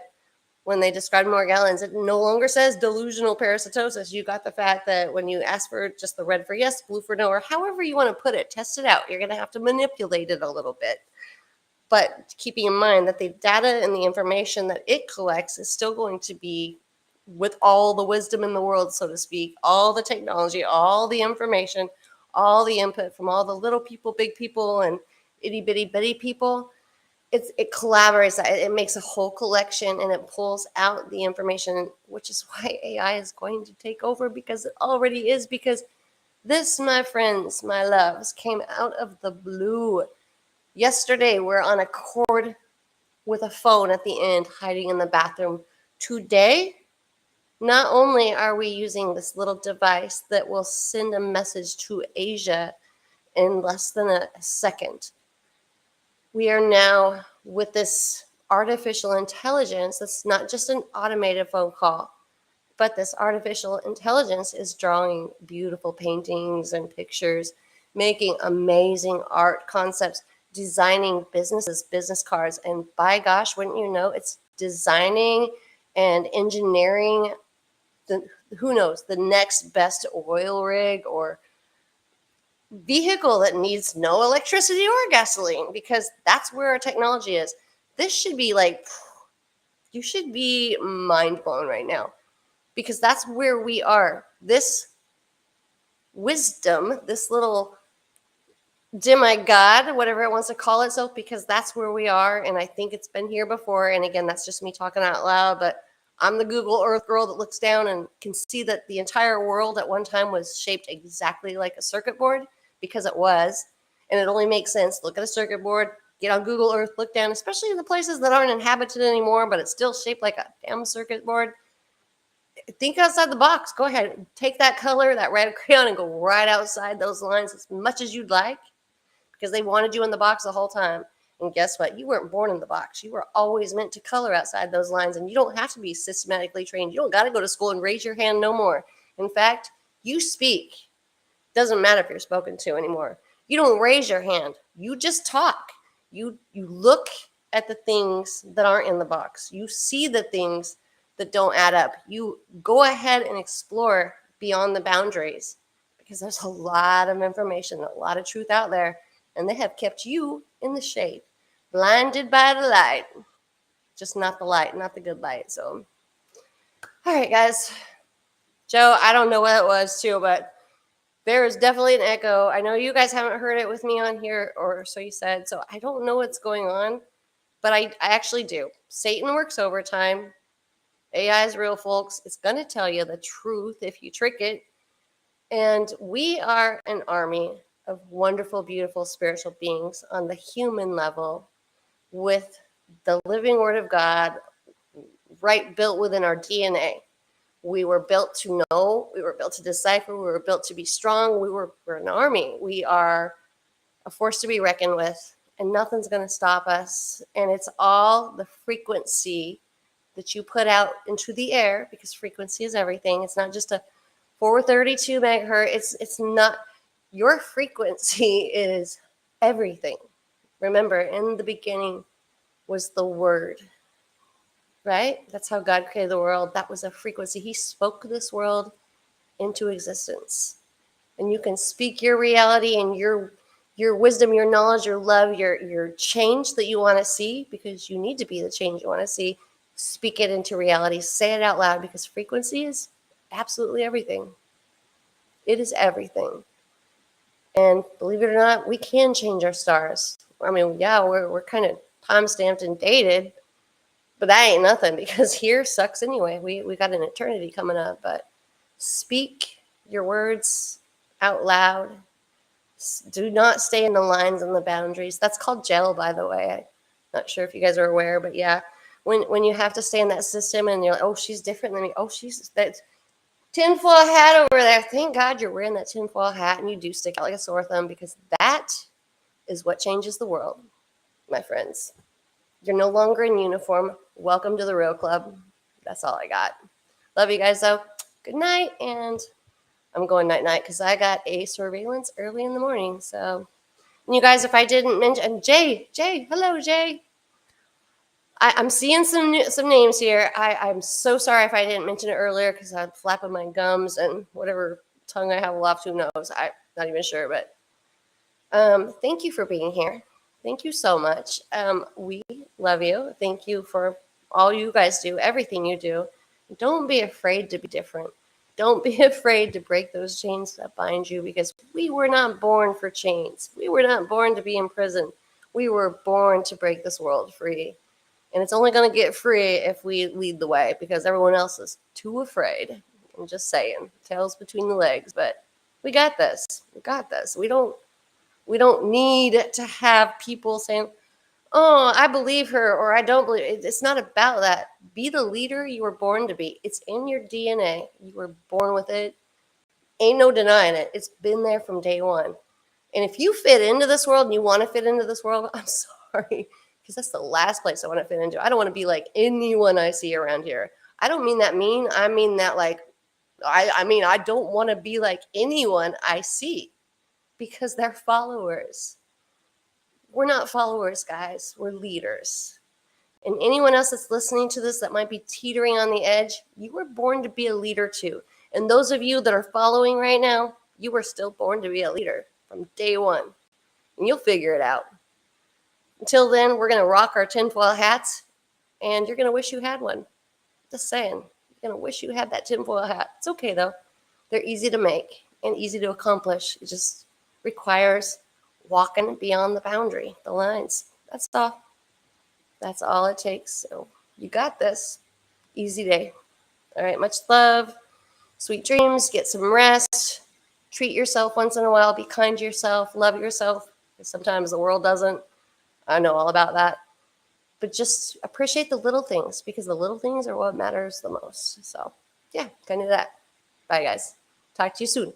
when they describe Morgellons, it no longer says delusional parasitosis. You got the fact that when you ask for just the red for yes, blue for no, or however you want to put it, test it out. You're going to have to manipulate it a little bit. But keeping in mind that the data and the information that it collects is still going to be, with all the wisdom in the world, so to speak, all the technology, all the information, all the input from all the little people, big people, and itty bitty bitty people. It collaborates, it makes a whole collection, and it pulls out the information, which is why AI is going to take over, because it already is. Because this, my friends, my loves, came out of the blue. Yesterday, we're on a cord with a phone at the end, hiding in the bathroom. Today, not only are we using this little device that will send a message to Asia in less than a second, we are now with this artificial intelligence that's not just an automated phone call, but this artificial intelligence is drawing beautiful paintings and pictures, making amazing art concepts, designing businesses, business cards, and by gosh, wouldn't you know, it's designing and engineering the, who knows, the next best oil rig or vehicle that needs no electricity or gasoline, because that's where our technology is. This should be like, you should be mind blown right now, because that's where we are. This wisdom, this little demigod, whatever it wants to call itself, because that's where we are. And I think it's been here before. And again, that's just me talking out loud, but I'm the Google Earth girl that looks down and can see that the entire world at one time was shaped exactly like a circuit board, because it was. And it only makes sense. Look at a circuit board, get on Google Earth, look down, especially in the places that aren't inhabited anymore, but it's still shaped like a damn circuit board. Think outside the box. Go ahead, take that color, that red crayon, and go right outside those lines as much as you'd like, because they wanted you in the box the whole time. And guess what? You weren't born in the box. You were always meant to color outside those lines, and you don't have to be systematically trained. You don't got to go to school and raise your hand no more. In fact, you speak. Doesn't matter if you're spoken to anymore. You don't raise your hand. You just talk. You look at the things that aren't in the box. You see the things that don't add up. You go ahead and explore beyond the boundaries, because there's a lot of information, a lot of truth out there, and they have kept you in the shade, blinded by the light, just not the light, not the good light. So All right, guys. Joe, I don't know what it was too, but there is definitely an echo. I know you guys haven't heard it with me on here, or so you said. So I don't know what's going on, but I actually do. Satan works overtime. AI is real, folks. It's going to tell you the truth if you trick it. And we are an army of wonderful, beautiful spiritual beings on the human level with the living word of God right built within our DNA. We were built to know, we were built to decipher, we were built to be strong. We're an army. We are a force to be reckoned with, and nothing's going to stop us. And it's all the frequency that you put out into the air, because frequency is everything. It's not just a 432 megahertz. It's not, your frequency is everything. Remember, in the beginning was the word, right? That's how God created the world. That was a frequency. He spoke this world into existence. And you can speak your reality and your wisdom, your knowledge, your love, your change that you want to see, because you need to be the change you want to see. Speak it into reality. Say it out loud, because frequency is absolutely everything. It is everything. And believe it or not, we can change our stars. I mean, yeah, we're kind of time stamped and dated, but that ain't nothing, because here sucks anyway. We got an eternity coming up. But speak your words out loud. Do not stay in the lines and the boundaries. That's called jail, by the way. I'm not sure if you guys are aware, but yeah, when you have to stay in that system and you're like, oh, she's different than me. Oh, she's that tinfoil hat over there. Thank God you're wearing that tinfoil hat and you do stick out like a sore thumb, because that is what changes the world, my friends. You're no longer in uniform. Welcome to the real club. That's all I got. Love you guys, though. Good night, and I'm going night-night because I got a surveillance early in the morning. So, and you guys, if I didn't mention, Jay, hello, Jay. I'm seeing some names here. I'm so sorry if I didn't mention it earlier because I'm flapping my gums and whatever tongue I have left, who knows? I'm not even sure, but thank you for being here. Thank you so much. We love you. Thank you for all you guys do, everything you do. Don't be afraid to be different. Don't be afraid to break those chains that bind you, because we were not born for chains. We were not born to be in prison. We were born to break this world free. And it's only going to get free if we lead the way, because everyone else is too afraid. I'm just saying, tails between the legs. But we got this. We got this. We don't need to have people saying, oh, I believe her or I don't believe it. It's not about that. Be the leader you were born to be. It's in your DNA. You were born with it. Ain't no denying it. It's been there from day one. And if you fit into this world and you want to fit into this world, I'm sorry, because that's the last place I want to fit into. I don't want to be like anyone I see around here. I don't mean that mean. I mean that like, I mean, I don't want to be like anyone I see, because they're followers. We're not followers, guys. We're leaders. And anyone else that's listening to this that might be teetering on the edge, you were born to be a leader too. And those of you that are following right now, you were still born to be a leader from day one. And you'll figure it out. Until then, we're going to rock our tinfoil hats, and you're going to wish you had one. Just saying. You're going to wish you had that tinfoil hat. It's okay, though. They're easy to make and easy to accomplish. It just requires walking beyond the boundary, the lines. That's all. That's all it takes. So you got this. Easy day. All right, much love. Sweet dreams. Get some rest. Treat yourself once in a while. Be kind to yourself. Love yourself. Sometimes the world doesn't. I know all about that. But just appreciate the little things, because the little things are what matters the most. So, yeah, kind of that. Bye, guys. Talk to you soon.